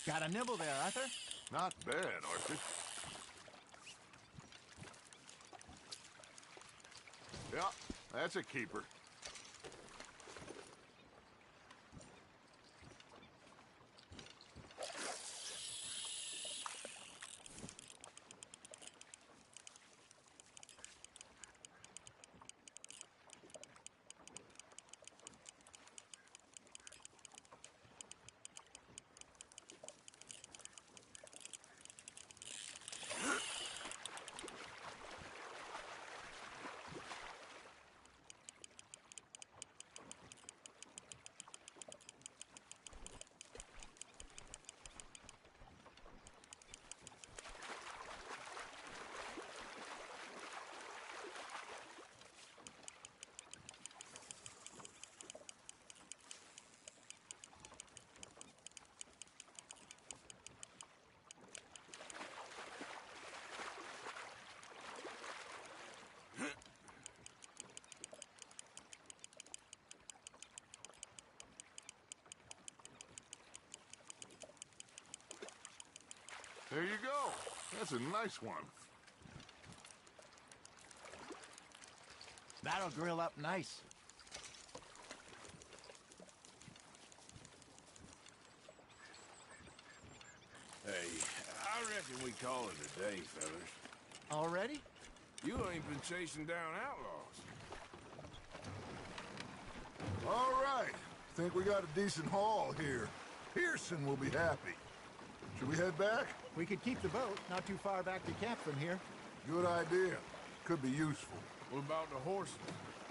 Got a nibble there, Arthur? Not bad, Arthur. Yeah, that's a keeper. There you go. That's a nice one. That'll grill up nice. Hey, I reckon we call it a day, fellas. Already? You ain't been chasing down outlaws. All right. Think we got a decent haul here. Pearson will be happy. Should we head back? We could keep the boat not too far back to camp from here. Good idea. Could be useful. What about the horses?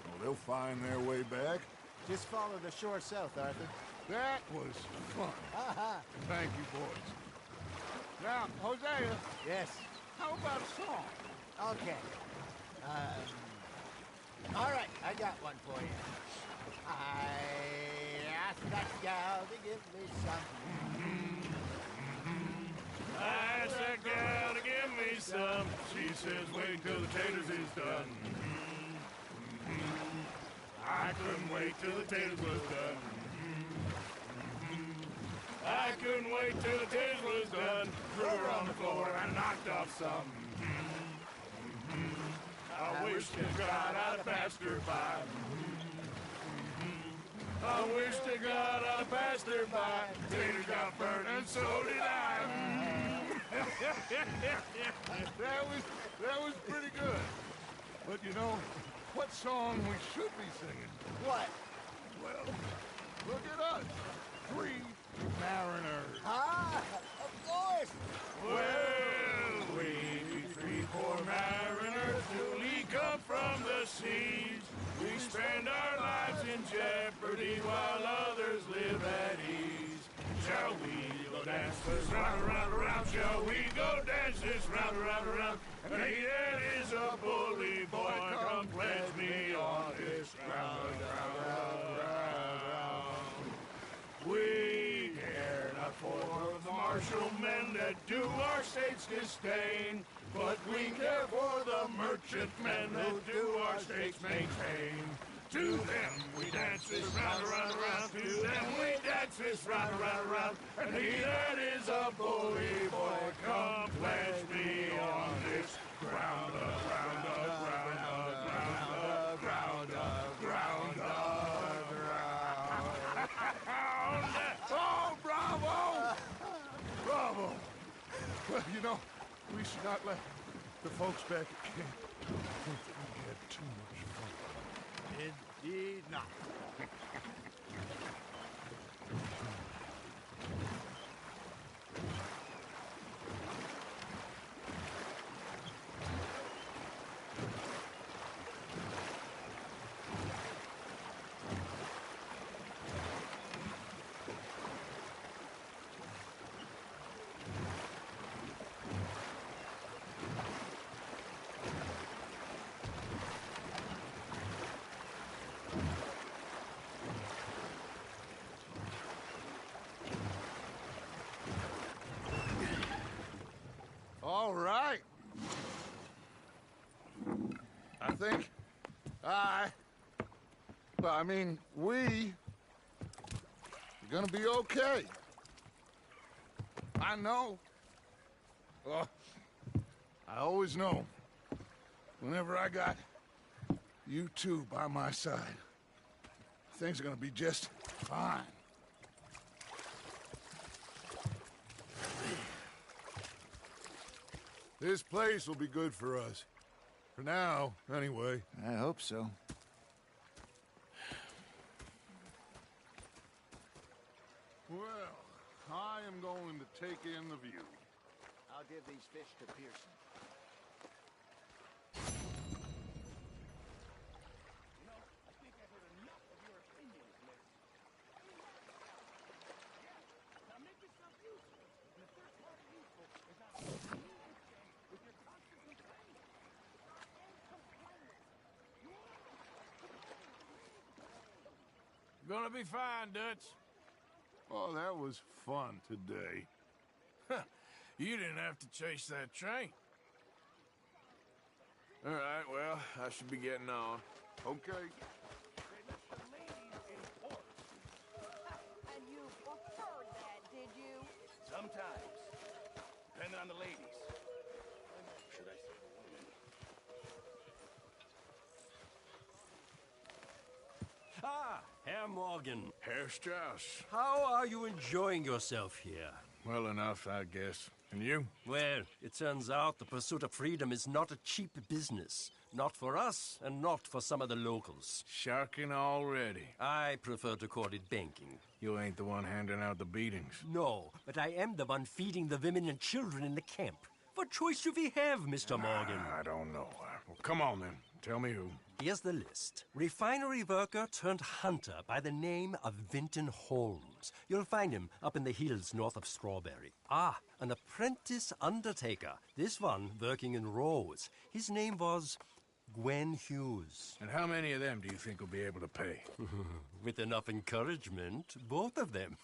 Oh, they'll find their way back. Just follow the shore south, Arthur. That was fun. Aha! Thank you, boys. Now, Hosea. Yes. How about a song? Okay. All right, I got one for you. I asked that gal to give me some. I asked that gal to give me some. She says, wait till the taters is done. I couldn't wait till the taters was done. I couldn't wait till the taters was done. Threw her on the floor and knocked off some. I wish to God I'd passed her by. I wish to God I'd passed her by. Taters got burnt and so did I. That was pretty good. But you know, what song we should be singing? What? Well, look at us. 3 mariners. Ah, of course. Well, we 3 poor mariners newly come from the seas. We spend our lives in jeopardy while others live at ease. Shall we go dance this round, around, around? Shall we go dance this round, around, around? And he that is a bully boy, come pledge me on this ground, ground. We care not for the martial men that do our states disdain, but we care for the merchantmen who do our states maintain. To them we dance this round, around, around. To them we dance this round, around, around. And he that is a bully boy, come pledge me on this ground, ground, ground, ground, ground, ground, ground. Oh, bravo! Bravo! Well, you know, we should not let the folks back at camp think that we had too much fun. Indeed not. All right. I think we are gonna be okay. I know. I always know. Whenever I got you two by my side, things are gonna be just fine. This place will be good for us. For now, anyway. I hope so. Well, I am going to take in the view. I'll give these fish to Pearson. Gonna be fine, Dutch. Oh, that was fun today. You didn't have to chase that train. All right, well, I should be getting on. Okay. And you preferred that, did you? Sometimes. Depending it on the ladies. Should I say the women? Ah, Herr Morgan. Herr Strauss. How are you enjoying yourself here? Well enough, I guess. And you? Well, it turns out the pursuit of freedom is not a cheap business. Not for us, and not for some of the locals. Sharking already. I prefer to call it banking. You ain't the one handing out the beatings. No, but I am the one feeding the women and children in the camp. What choice do we have, Mr. Morgan? I don't know. Well, come on then. Tell me who. Here's the list. Refinery worker turned hunter by the name of Vinton Holmes. You'll find him up in the hills north of Strawberry. Ah, an apprentice undertaker. This one working in Rose. His name was Gwen Hughes. And how many of them do you think will be able to pay? With enough encouragement, both of them.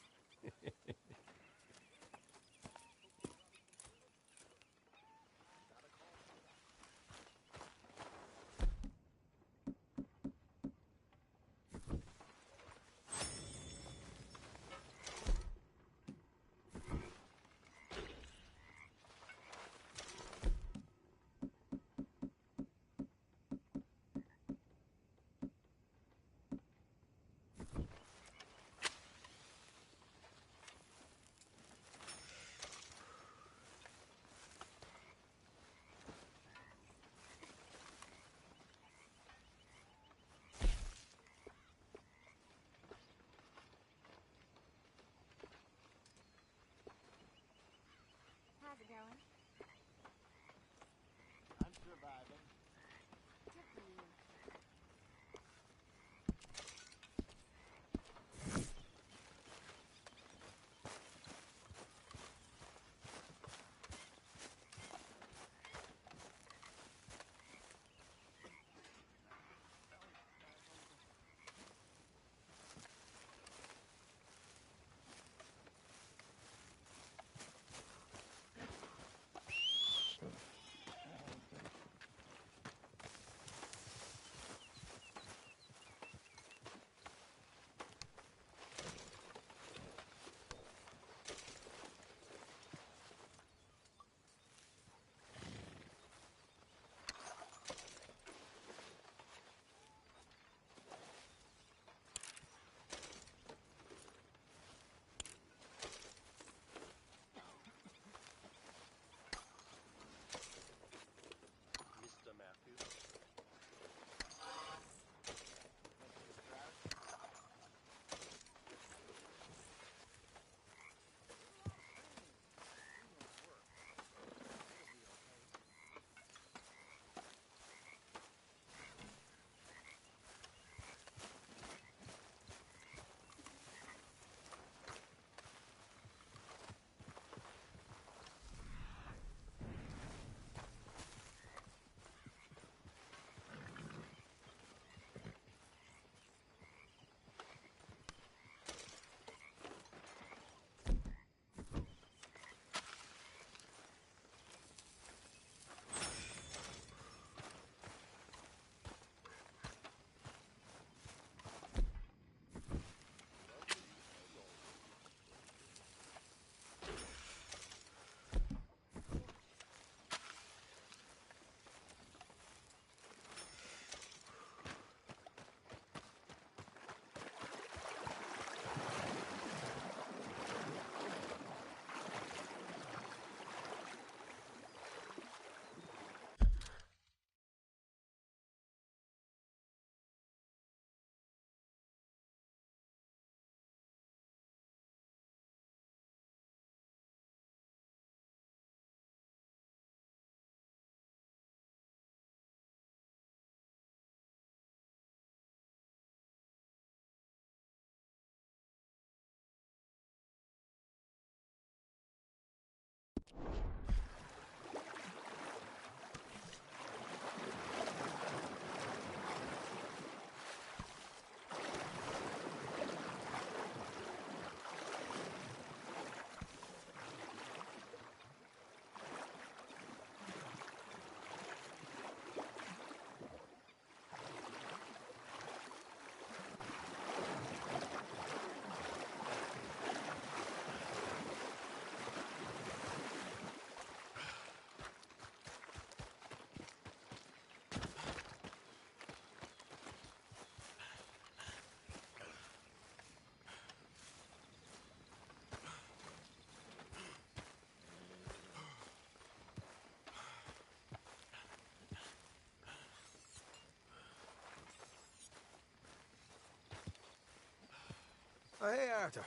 Oh, hey, Arthur.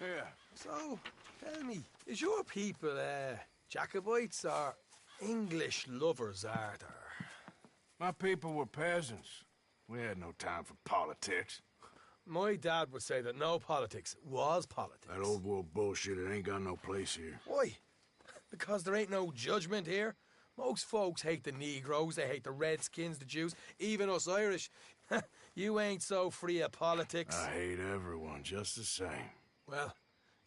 Yeah. So, tell me, is your people, Jacobites or English lovers, Arthur? My people were peasants. We had no time for politics. My dad would say that no politics was politics. That old world bullshit, it ain't got no place here. Why? Because there ain't no judgment here. Most folks hate the Negroes, they hate the Redskins, the Jews, even us Irish. You ain't so free of politics. I hate everyone just the same. Well,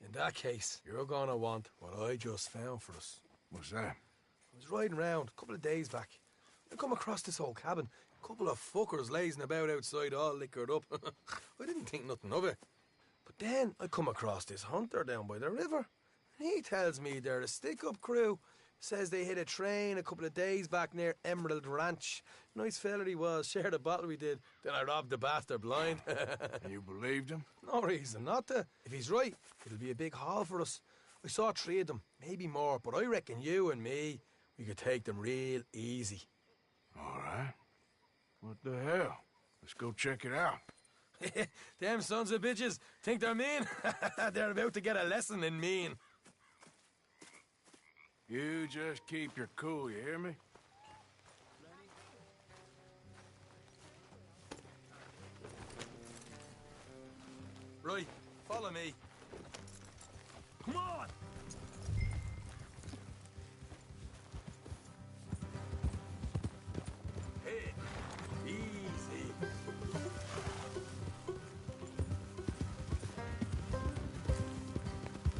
in that case, you're gonna want what I just found for us. What's that? I was riding around a couple of days back. I come across this old cabin. A couple of fuckers lazing about outside all liquored up. I didn't think nothing of it. But then I come across this hunter down by the river. He tells me they're a stick-up crew. Says they hit a train a couple of days back near Emerald Ranch. Nice fella he was, shared a bottle we did. Then I robbed the bastard blind. And you believed him? No reason not to. If he's right, it'll be a big haul for us. I saw 3 of them, maybe more, but I reckon you and me, we could take them real easy. All right. What the hell? Let's go check it out. Them sons of bitches think they're mean. They're about to get a lesson in mean. You just keep your cool, you hear me? Right, follow me. Come on! Hey, easy.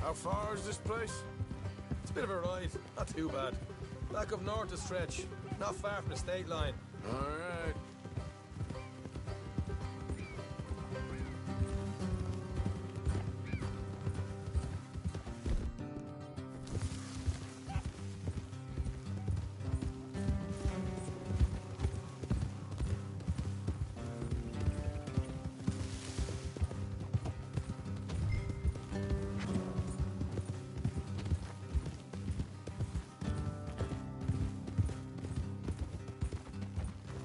How far is this place? It's a bit of a ride, not too bad. Back up north a stretch, not far from the state line. All right.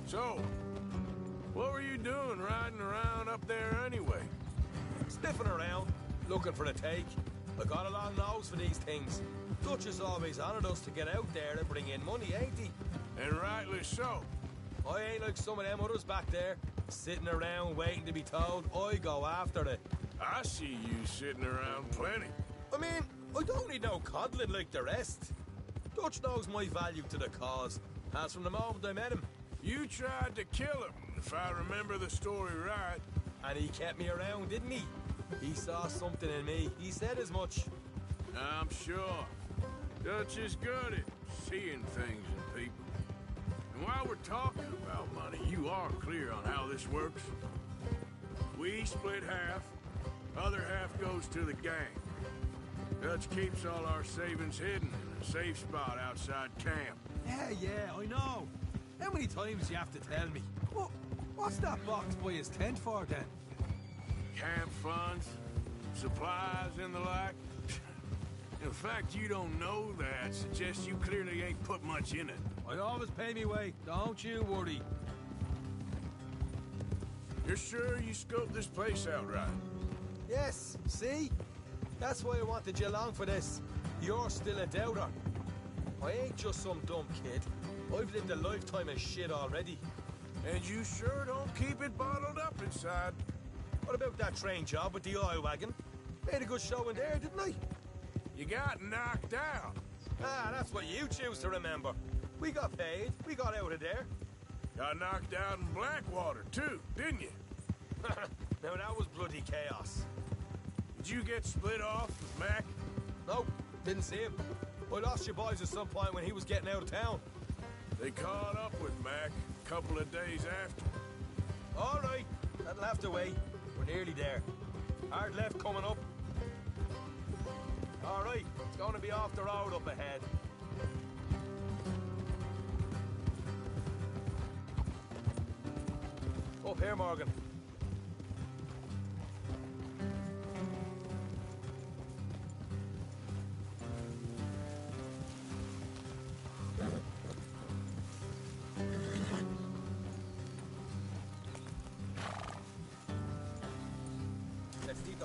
So, what were you doing riding around up there anyway? Sniffing around, looking for the take. I got a long nose for these things. Dutch has always honoured us to get out there and bring in money, ain't he? And rightly so. I ain't like some of them others back there, sitting around waiting to be told. I go after it. I see you sitting around plenty. I mean, I don't need no coddling like the rest. Dutch knows my value to the cause, as from the moment I met him. You tried to kill him, if I remember the story right. And he kept me around, didn't he? He saw something in me. He said as much. I'm sure. Dutch is good at seeing things in people. And while we're talking about money, you are clear on how this works? We split half, other half goes to the gang. Dutch keeps all our savings hidden in a safe spot outside camp. Yeah, I know. How many times do you have to tell me? What's that box by his tent for, then? Camp funds, supplies, and the like. The fact you don't know that suggests you clearly ain't put much in it. I always pay me way, don't you worry. You're sure you scoped this place out right? Yes, see? That's why I wanted you along for this. You're still a doubter. I ain't just some dumb kid. I've lived a lifetime of shit already. And you sure don't keep it bottled up inside. What about that train job with the oil wagon? Made a good show in there, didn't I? You got knocked out. Ah, that's what you choose to remember. We got paid. We got out of there. Got knocked out in Blackwater, too, didn't you? Now, that was bloody chaos. Did you get split off with Mac? Nope, didn't see him. I lost your boys at some point when he was getting out of town. They caught up with Mac a couple of days after. All right, that'll have to wait. We're nearly there. Hard left coming up. All right, it's going to be off the road up ahead. Up here, Morgan.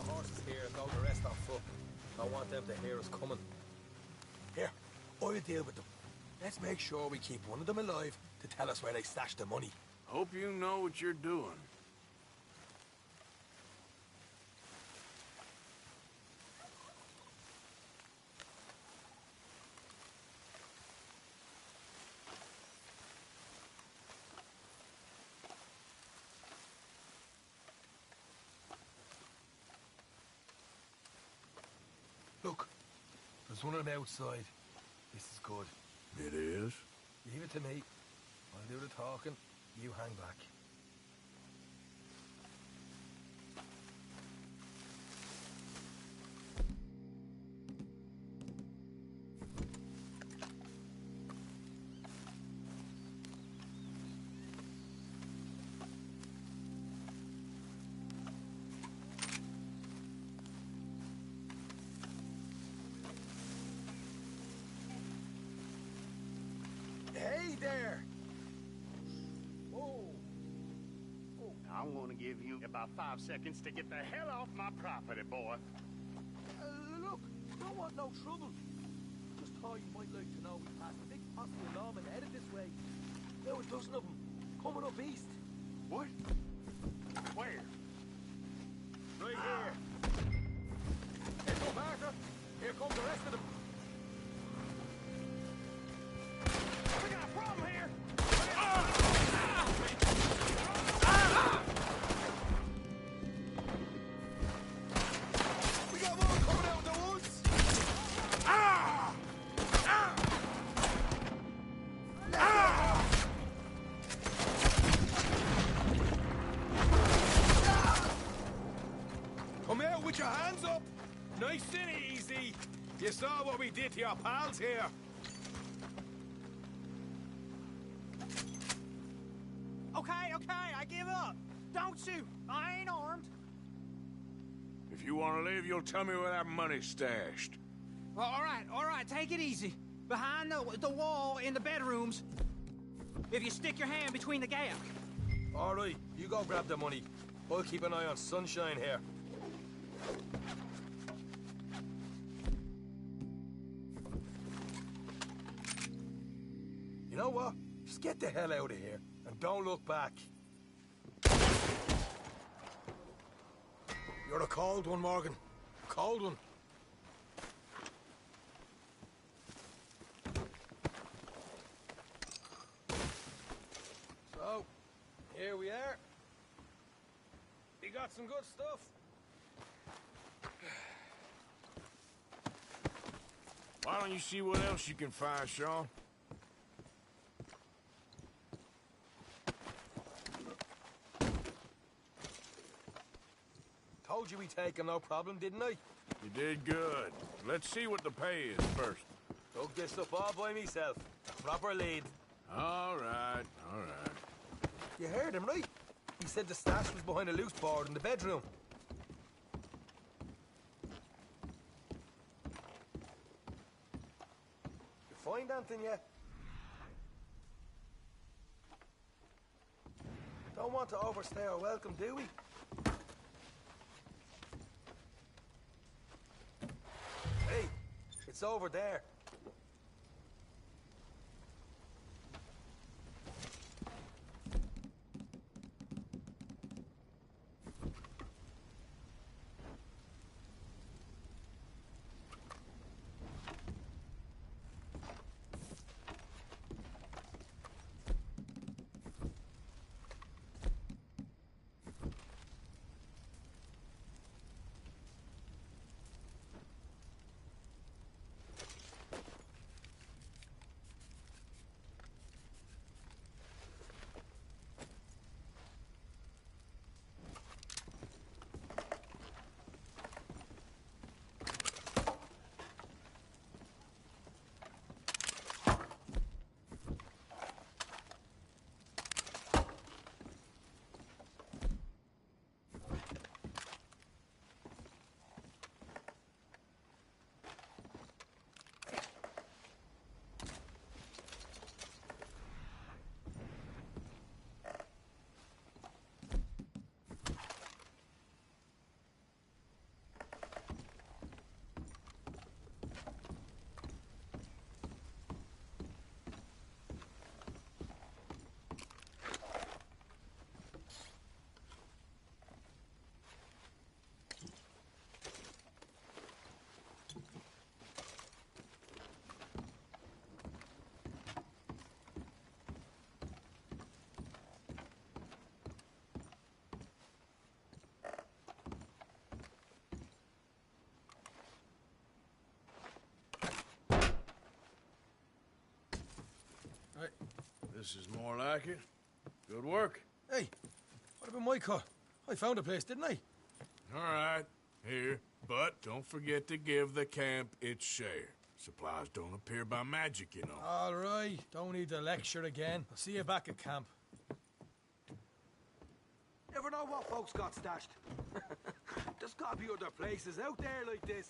horses here and go the rest on foot. I want them to hear us coming. Here, I'll deal with them. Let's make sure we keep one of them alive to tell us where they stashed the money. Hope you know what you're doing. Look, there's one of them outside. This is good. It is? Leave it to me. I'll do the talking. You hang back. Hey there! I'm gonna give you about 5 seconds to get the hell off my property, boy. Look, don't want no trouble. Just thought you might like to know we passed a big hostile lawman headed this way. There were a dozen of them, coming up east. What? Where? Right here. Heads up, Arthur. Here comes the rest of them. We got a problem here! We got more coming out of the woods. Come out with your hands up. Nice and easy. You saw what we did to your pals here. Okay, I give up. Don't shoot. I ain't armed. If you want to leave, you'll tell me where that money's stashed. Well, all right, take it easy. Behind the wall in the bedrooms. If you stick your hand between the gap. All right, you go grab the money. I'll keep an eye on Sunshine here. You know what? Just get the hell out of here and don't look back. You're a cold one, Morgan. A cold one. So, here we are. We got some good stuff. Why don't you see what else you can find, Sean? Told you we'd take him, no problem, didn't I? You did good. Let's see what the pay is first. Dug this up all by myself. A proper lead. All right, all right. You heard him, right? He said the stash was behind a loose board in the bedroom. You find anything yet? Don't want to overstay our welcome, do we? Hey, it's over there. This is more like it. Good work. Hey, what about my cut? I found a place, didn't I? All right, here. But don't forget to give the camp its share. Supplies don't appear by magic, you know. All right, don't need to lecture again. I'll see you back at camp. Never know what folks got stashed. There's gotta be other places out there like this.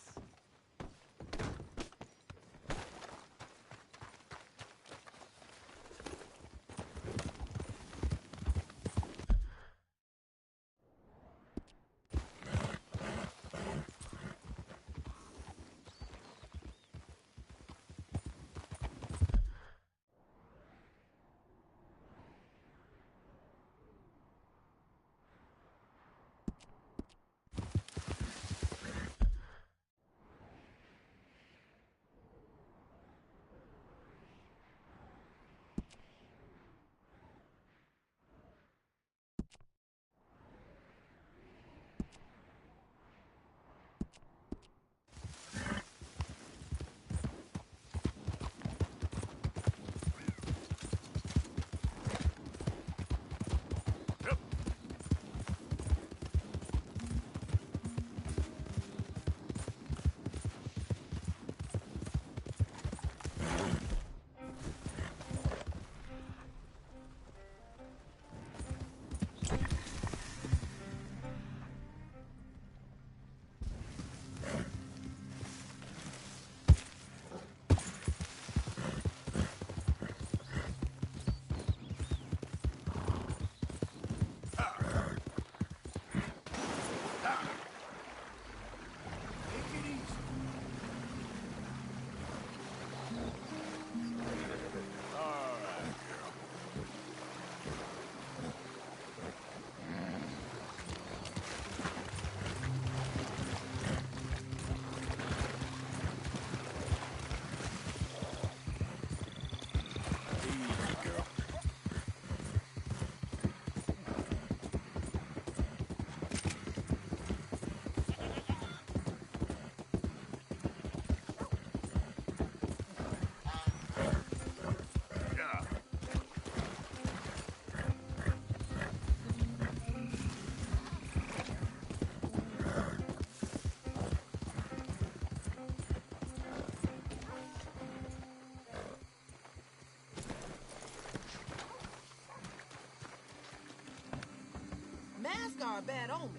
Masks are a bad omen.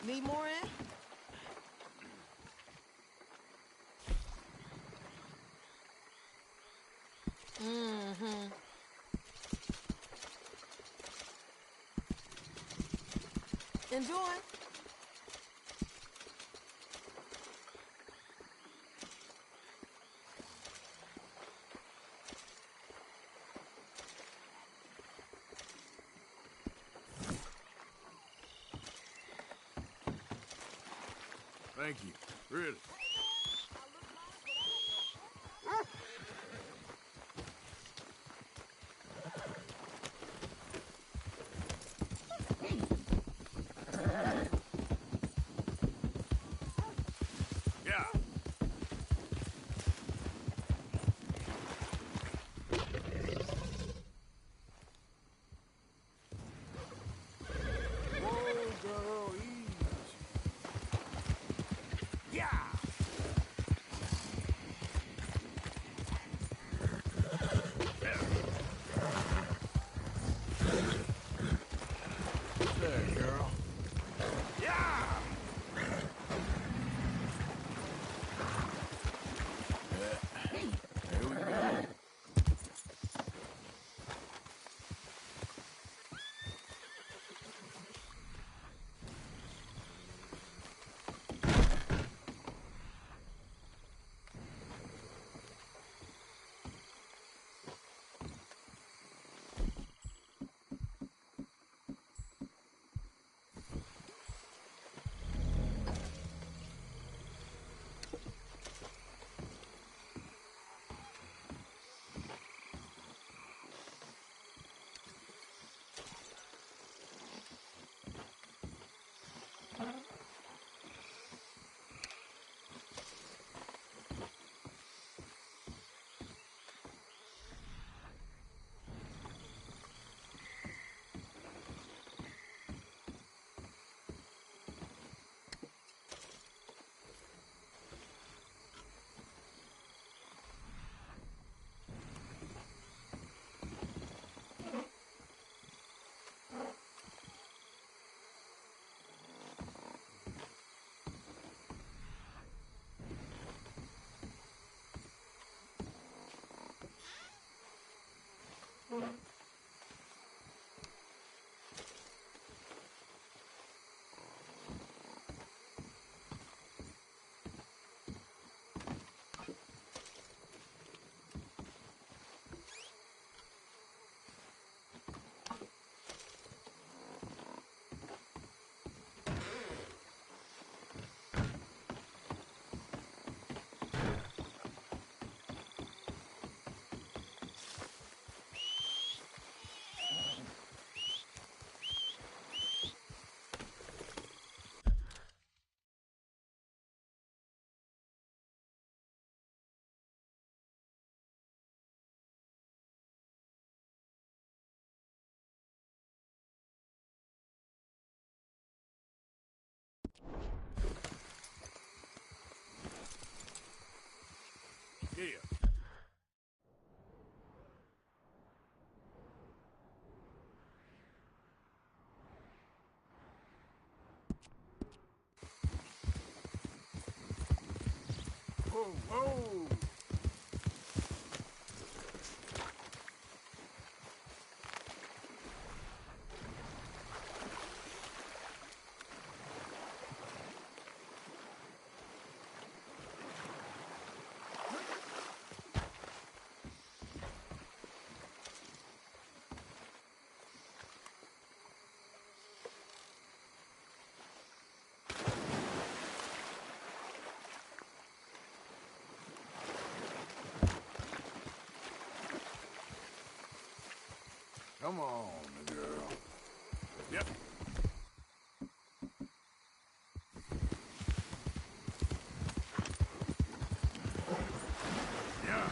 Need more in? Mm-hmm. Enjoy. Thank you. Really. Yeah. Whoa, girl, easy. Yeah. whoa! Come on, girl. Yep. Yeah.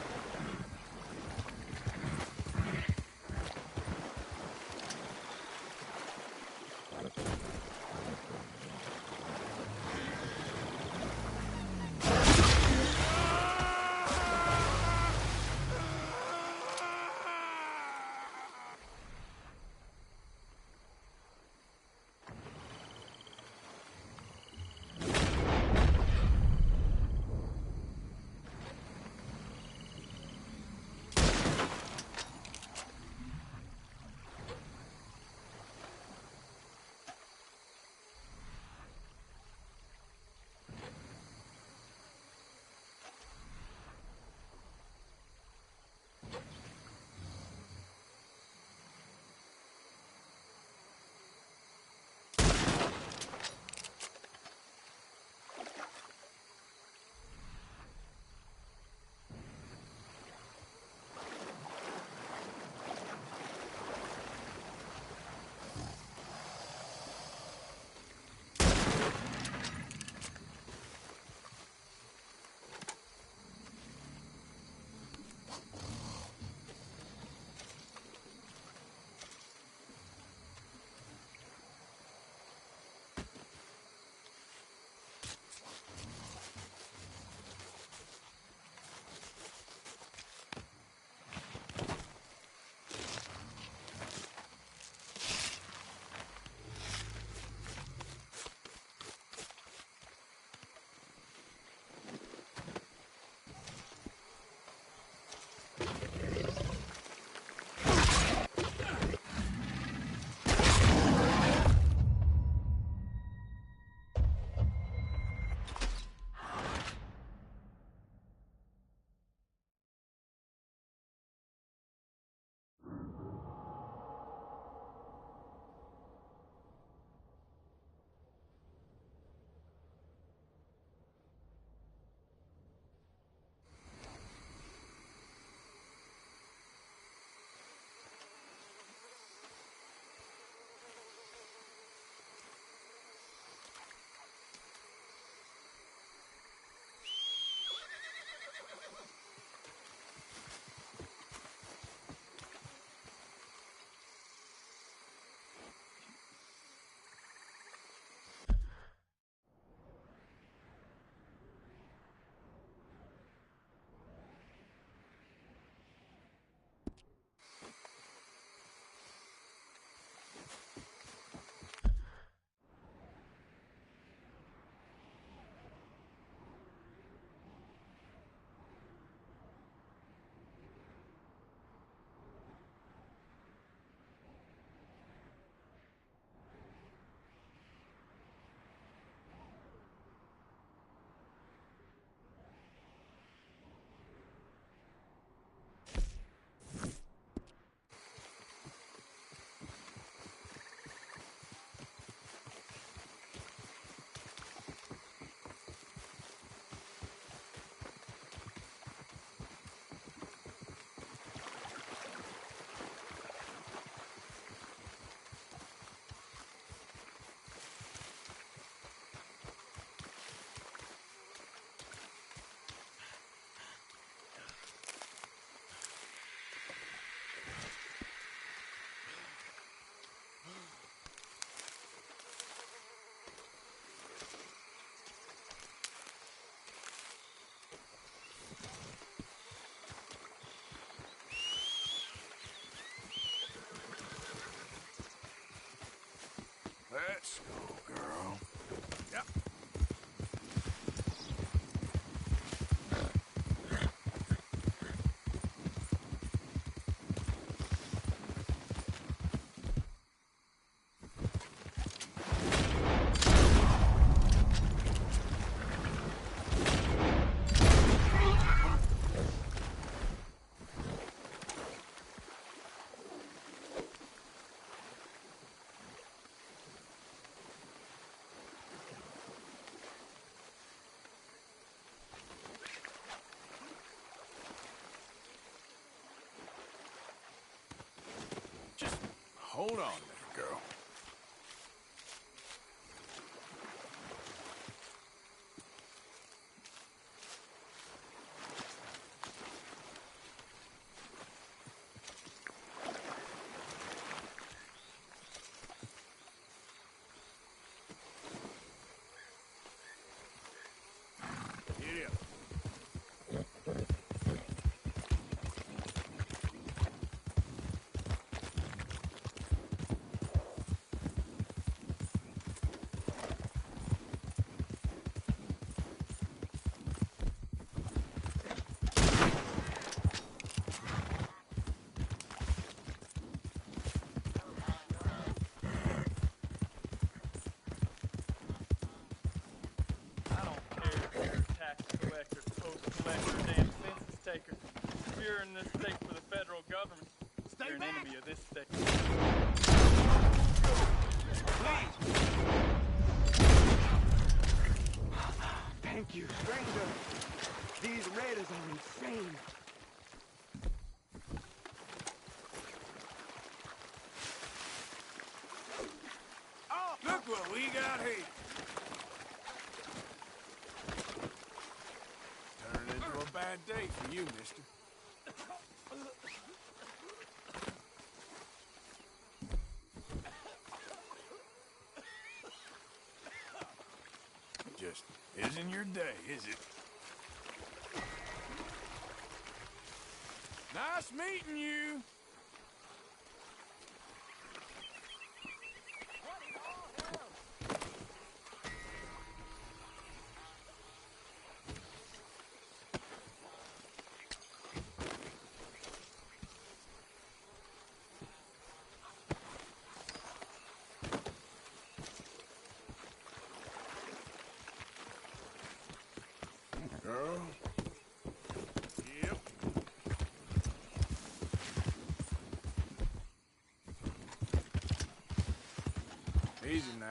Let's go, girl. Yep. Hold on, little girl. Giddy up. I don't care if you're a tax collector, post collector, damn census taker. If you're in this state for the federal government, you're an enemy of this state. Thank you, stranger. These raiders are insane. Oh, look what we got here. Turning into a bad day for you, mister. Just isn't your day, is it? Nice meeting you. Girl. Yep. Easy now.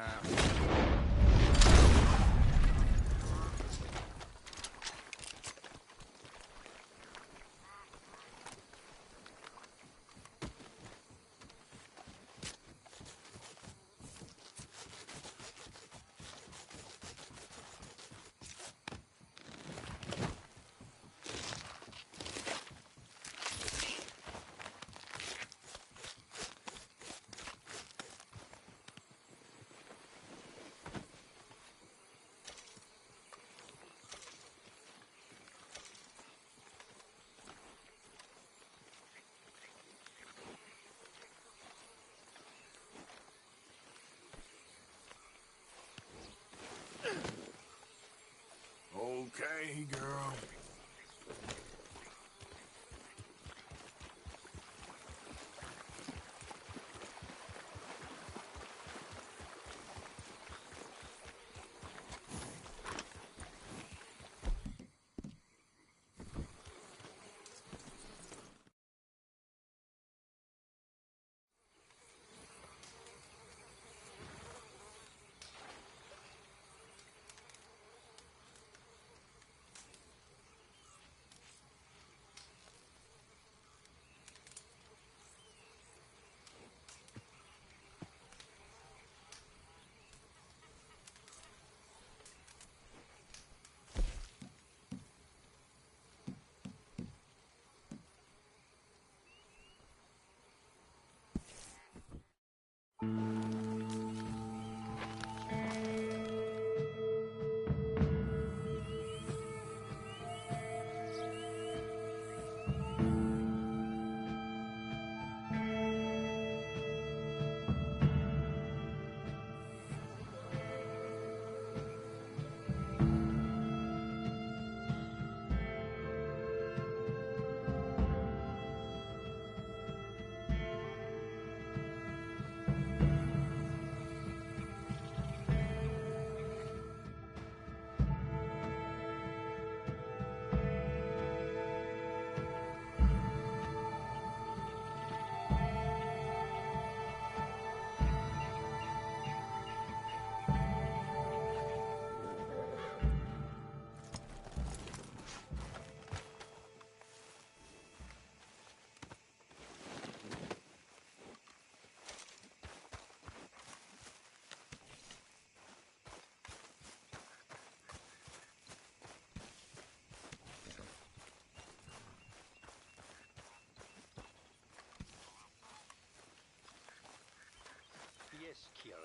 Yes, Kieran.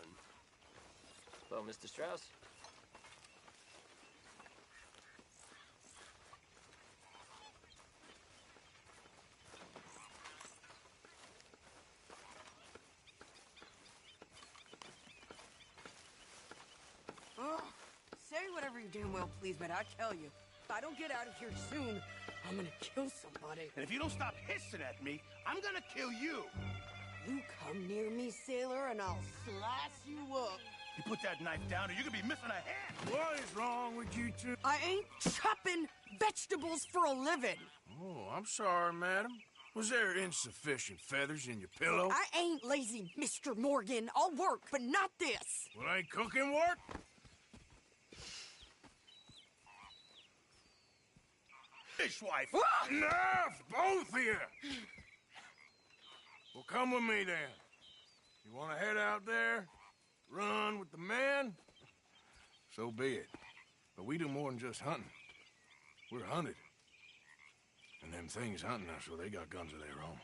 Well, Mr. Strauss? Oh, say whatever you damn well please, but I tell you, if I don't get out of here soon, I'm gonna kill somebody. And if you don't stop hissing at me, I'm gonna kill you. You come near me, sailor, and I'll slice you up. You put that knife down or you're gonna be missing a hand. What is wrong with you two? I ain't chopping vegetables for a living. Oh, I'm sorry, madam. Was there insufficient feathers in your pillow? I ain't lazy, Mr. Morgan. I'll work, but not this. Well, ain't cooking work? Fishwife. Enough, both of you! Well, come with me, then. You want to head out there, run with the men? So be it. But we do more than just hunting. We're hunted. And them things hunting us, so they got guns of their own.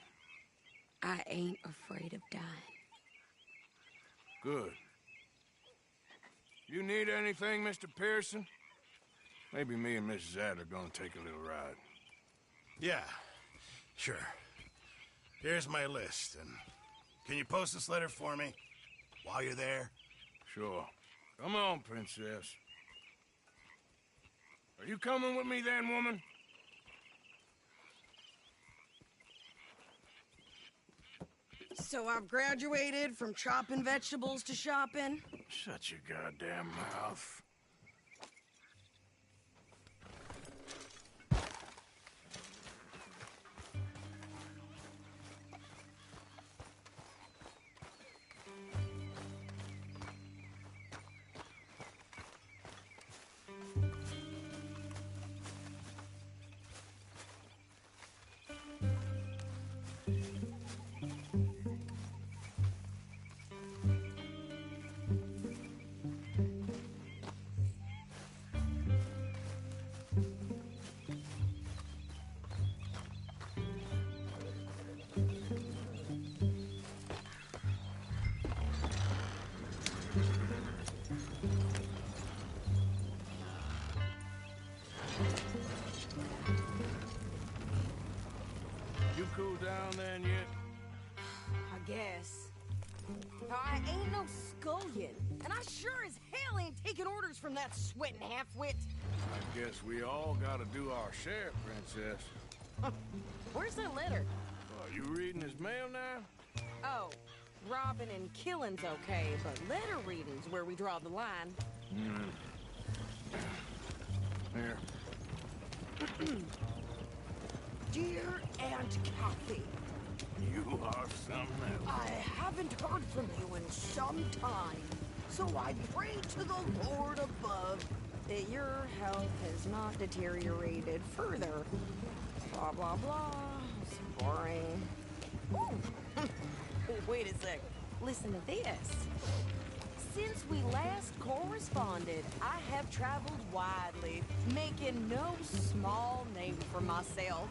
I ain't afraid of dying. Good. You need anything, Mr. Pearson? Maybe me and Mrs. Adler are gonna take a little ride. Yeah, sure. Here's my list, and can you post this letter for me while you're there? Sure. Come on, princess. Are you coming with me then, woman? So I've graduated from chopping vegetables to shopping? Shut your goddamn mouth. You cool down then yet? I guess. I ain't no scullion, and I sure as hell ain't taking orders from that sweating half-wit. I guess we all gotta do our share, princess. Where's that letter? Are you reading his mail now? Oh, robbing and killing's okay, but letter reading's where we draw the line. Here. Dear Aunt Kathy, You are something else. I haven't heard from you in some time, so I pray to the Lord above that your health has not deteriorated further. Blah, blah, blah. It's boring. Ooh. Wait a sec. Listen to this. Since we last corresponded, I have traveled widely, making no small name for myself.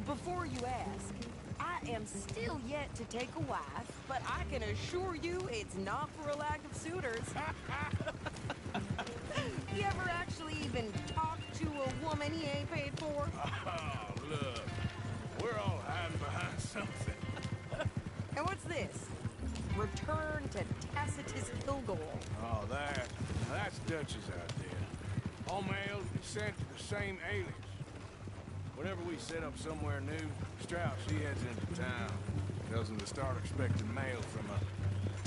Before you ask, I am still yet to take a wife, but I can assure you it's not for a lack of suitors. You ever actually even talk to a woman he ain't paid for? Oh, look. We're all hiding behind something. And what's this? Return to Tacitus Kilgore. Oh, that's Dutch's idea. All mails be sent to the same alias. Whenever we set up somewhere new, Strauss, he heads into town. Tells them to start expecting mail from a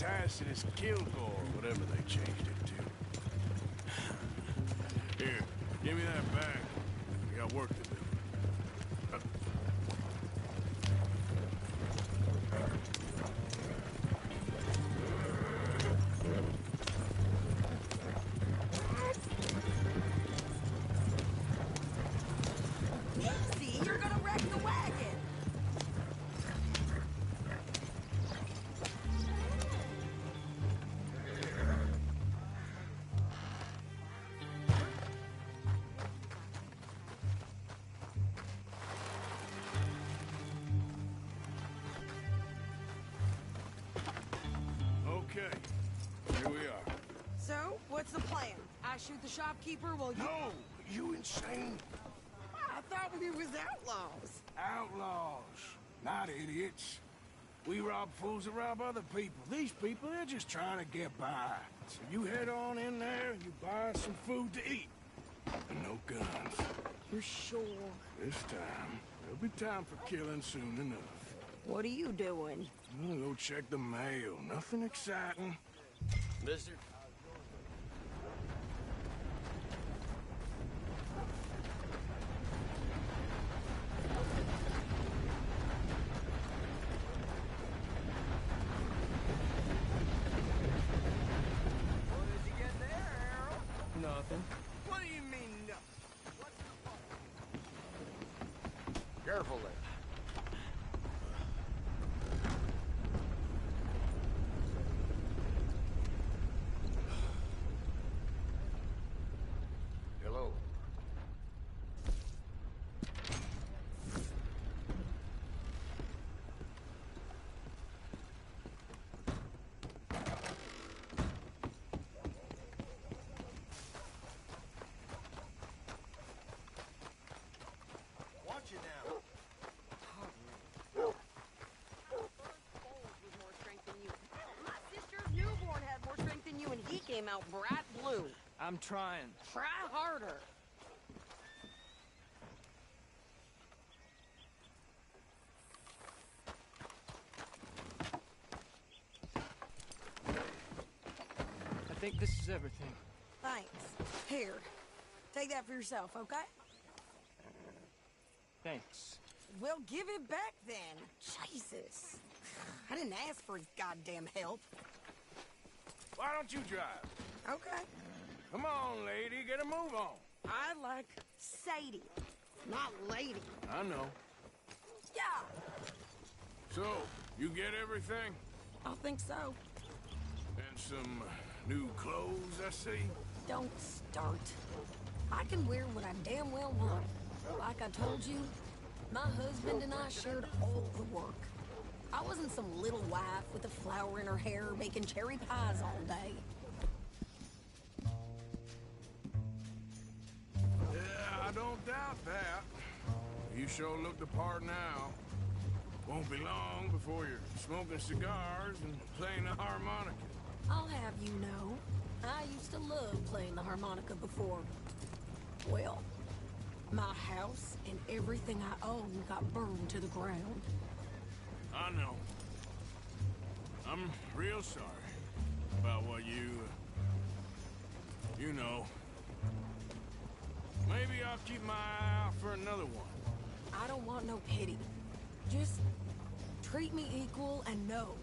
Tacitus Kilgore, whatever they changed it to. Here, give me that bag. We got work to do. Easy, you're gonna wreck the wagon. What's the plan? I shoot the shopkeeper while you... No! You insane? I thought we was outlaws. Outlaws, not idiots. We rob fools that rob other people. These people, they're just trying to get by. So you head on in there and you buy some food to eat. And no guns. You're sure? This time, there'll be time for killing soon enough. What are you doing? I'm gonna go check the mail. Nothing exciting. Mister? Nothing. What do you mean, nothing? Careful there. Hello. Watch it now. My sister's newborn had more strength than you, and he came out bright blue. I'm trying. Try harder. I think this is everything. Thanks. Here. Take that for yourself, okay? Thanks. Well, give it back then. Jesus. I didn't ask for his goddamn help. Why don't you drive? Okay. Come on, lady, get a move on. I like Sadie, not lady. I know. Yeah, So, you get everything? I think so. And some new clothes, I see? Don't start. I can wear what I damn well want. Like I told you, my husband and I shared all the work. I wasn't some little wife with a flower in her hair making cherry pies all day. Yeah, I don't doubt that. You sure look the part now. Won't be long before you're smoking cigars and playing the harmonica. I'll have you know, I used to love playing the harmonica before. Well, my house and everything I own got burned to the ground. I know. I'm real sorry about what you know. Maybe I'll keep my eye out for another one. I don't want no pity. Just treat me equal and know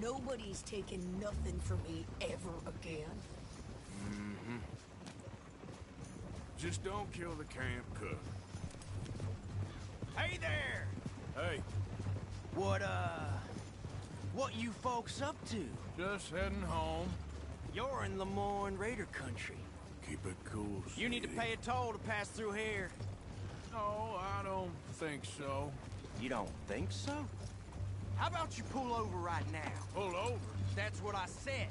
nobody's taking nothing from me ever again. Mm-hmm. Just don't kill the camp cook. Hey there! Hey, What you folks up to? just heading home. You're in Lemoyne Raider country. Keep it cool, You need to sweetie. pay a toll to pass through here. No, I don't think so. You don't think so? How about you pull over right now? Pull over? That's what I said.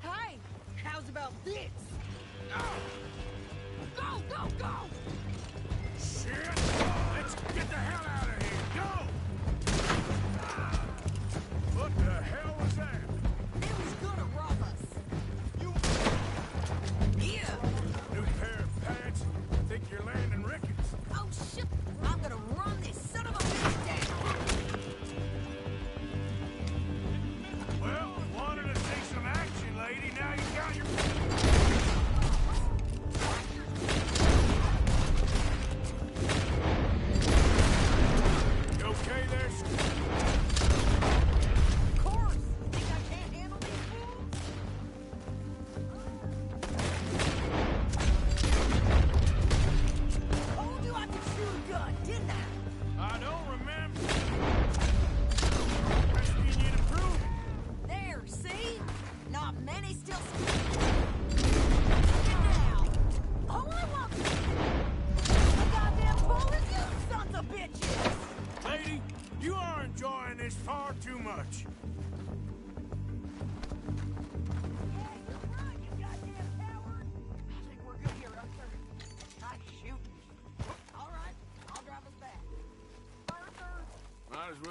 Hey, how's about this? Go, go, go! Shit! Let's get the hell out of here! Go! What the hell was that? It was gonna rob us. Yeah! New pair of pants? Think you're landing Ricketts? Oh, shit! I'm gonna run this son of a bitch down! Well, wanted to see some action, lady. Now you got your... You okay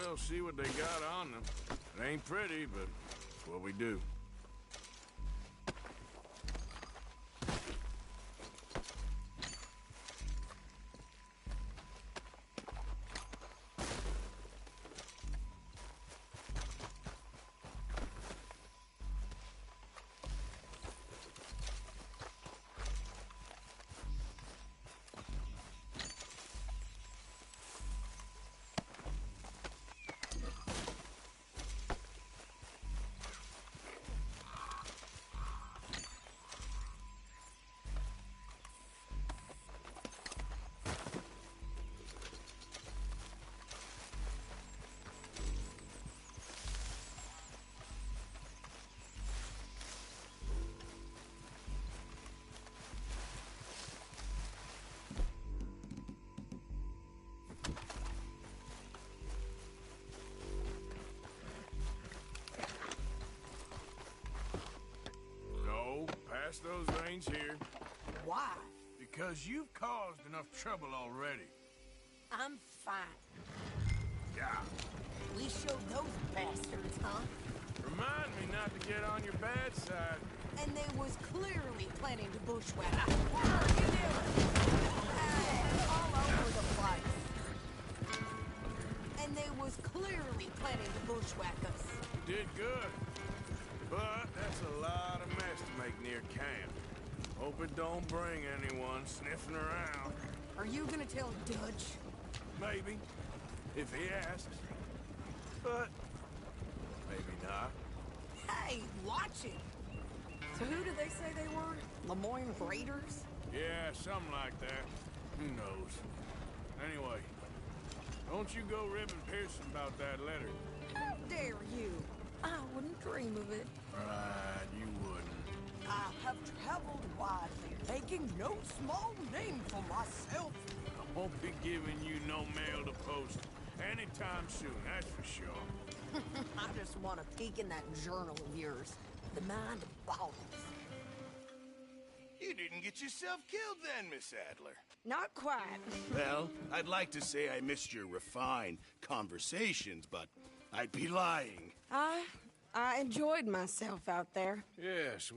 well see what they got on them. It ain't pretty, but it's what we do. Pass those reins here. Why? Because you've caused enough trouble already. I'm fine. Yeah. We showed those bastards, huh? Remind me not to get on your bad side. And they was clearly planning to bushwhack. What are you doing? All over the place. And they was clearly planning to bushwhack us. You did good. But that's a lot of mess to make near camp. Hope it don't bring anyone sniffing around. Are you gonna tell Dutch? Maybe, if he asks. But maybe not. Hey, watch it! So who did they say they were? Lemoyne Raiders? Yeah, something like that. Who knows? Anyway, don't you go ribbing Pearson about that letter. How dare you? I wouldn't dream of it. Right, you wouldn't. I have traveled widely, making no small name for myself. I won't be giving you no mail to post anytime soon, that's for sure. I just want a peek in that journal of yours. The mind boggles. You didn't get yourself killed then, Miss Adler. Not quite. Well, I'd like to say I missed your refined conversations, but I'd be lying. I enjoyed myself out there. Yes,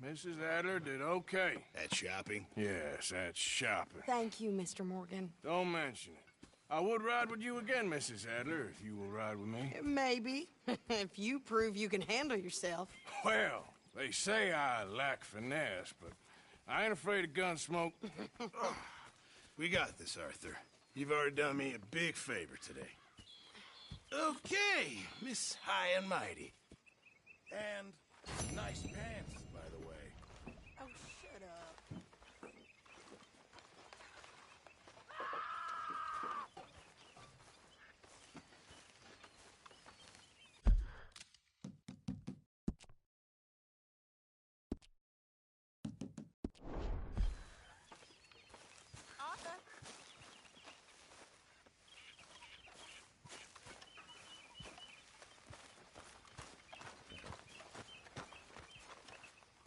Mrs. Adler did okay. At shopping? Yes, at shopping. Thank you, Mr. Morgan. Don't mention it. I would ride with you again, Mrs. Adler, if you will ride with me. Maybe. If you prove you can handle yourself. Well, they say I lack finesse, but I ain't afraid of gun smoke. We got this, Arthur. You've already done me a big favor today. Okay, Miss High and Mighty. And nice pants, by the way. Oh, shut up.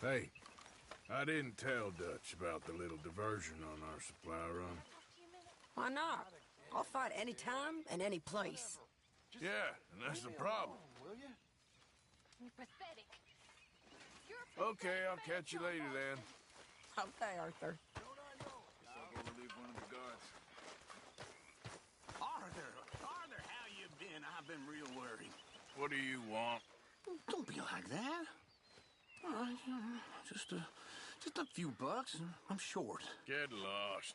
Hey, I didn't tell Dutch about the little diversion on our supply run. Why not? I'll fight any time and any place. Yeah, and that's the problem. You're pathetic. Okay, I'll catch you later then. Okay, Arthur. I'll go relieve one of the guards. Arthur, how you been? I've been real worried. What do you want? Don't be like that. All right, just a few bucks, and I'm short. Get lost.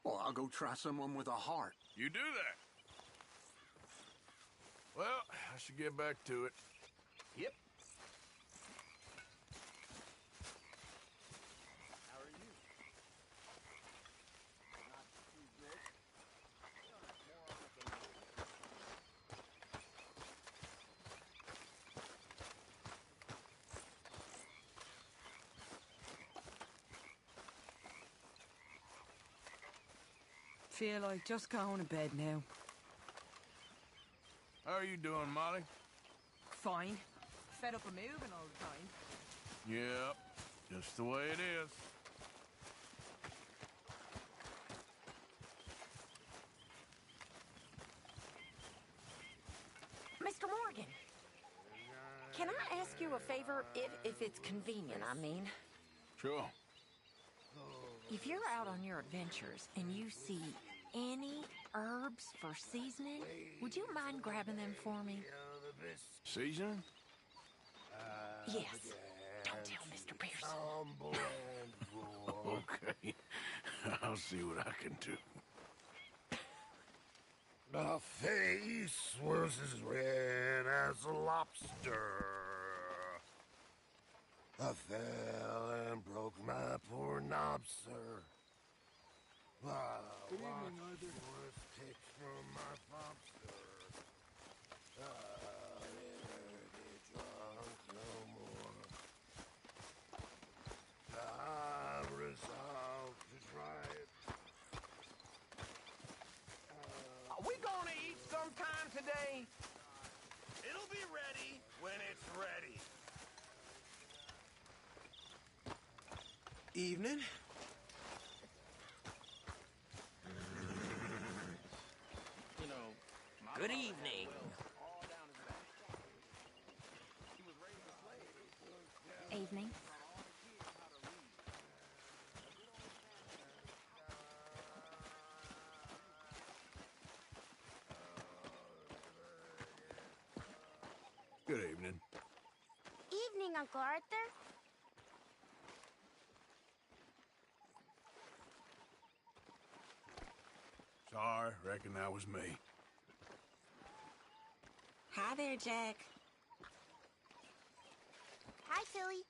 Well, I'll go try someone with a heart. You do that. Well, I should get back to it. Yep. Feel like just going to bed now. How are you doing, Molly? Fine. Fed up of moving all the time. Yep, just the way it is. Mr. Morgan, can I ask you a favor, if it's convenient, I mean? Sure. If you're out on your adventures and you see any herbs for seasoning, would you mind grabbing them for me? Seasoning? Yes. Don't tell Mr. Pearson. Okay. I'll see what I can do. The face was as red as a lobster. I fell and broke my poor knobster. Good evening, Arthur. Takes from my popster. Never get drunk no more. I resolved to try it. Are we gonna eat sometime today? It'll be ready when it's ready. Evening. Good evening. Evening. Good evening. Evening, Uncle Arthur. Sorry, reckon that was me. Hi there, Jack. Hi, Philly.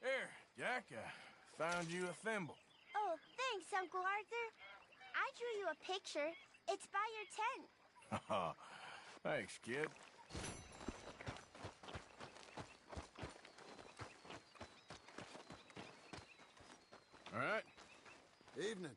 Here, Jack, I found you a thimble. Oh, thanks, Uncle Arthur. I drew you a picture. It's by your tent. Thanks, kid. All right. Evening.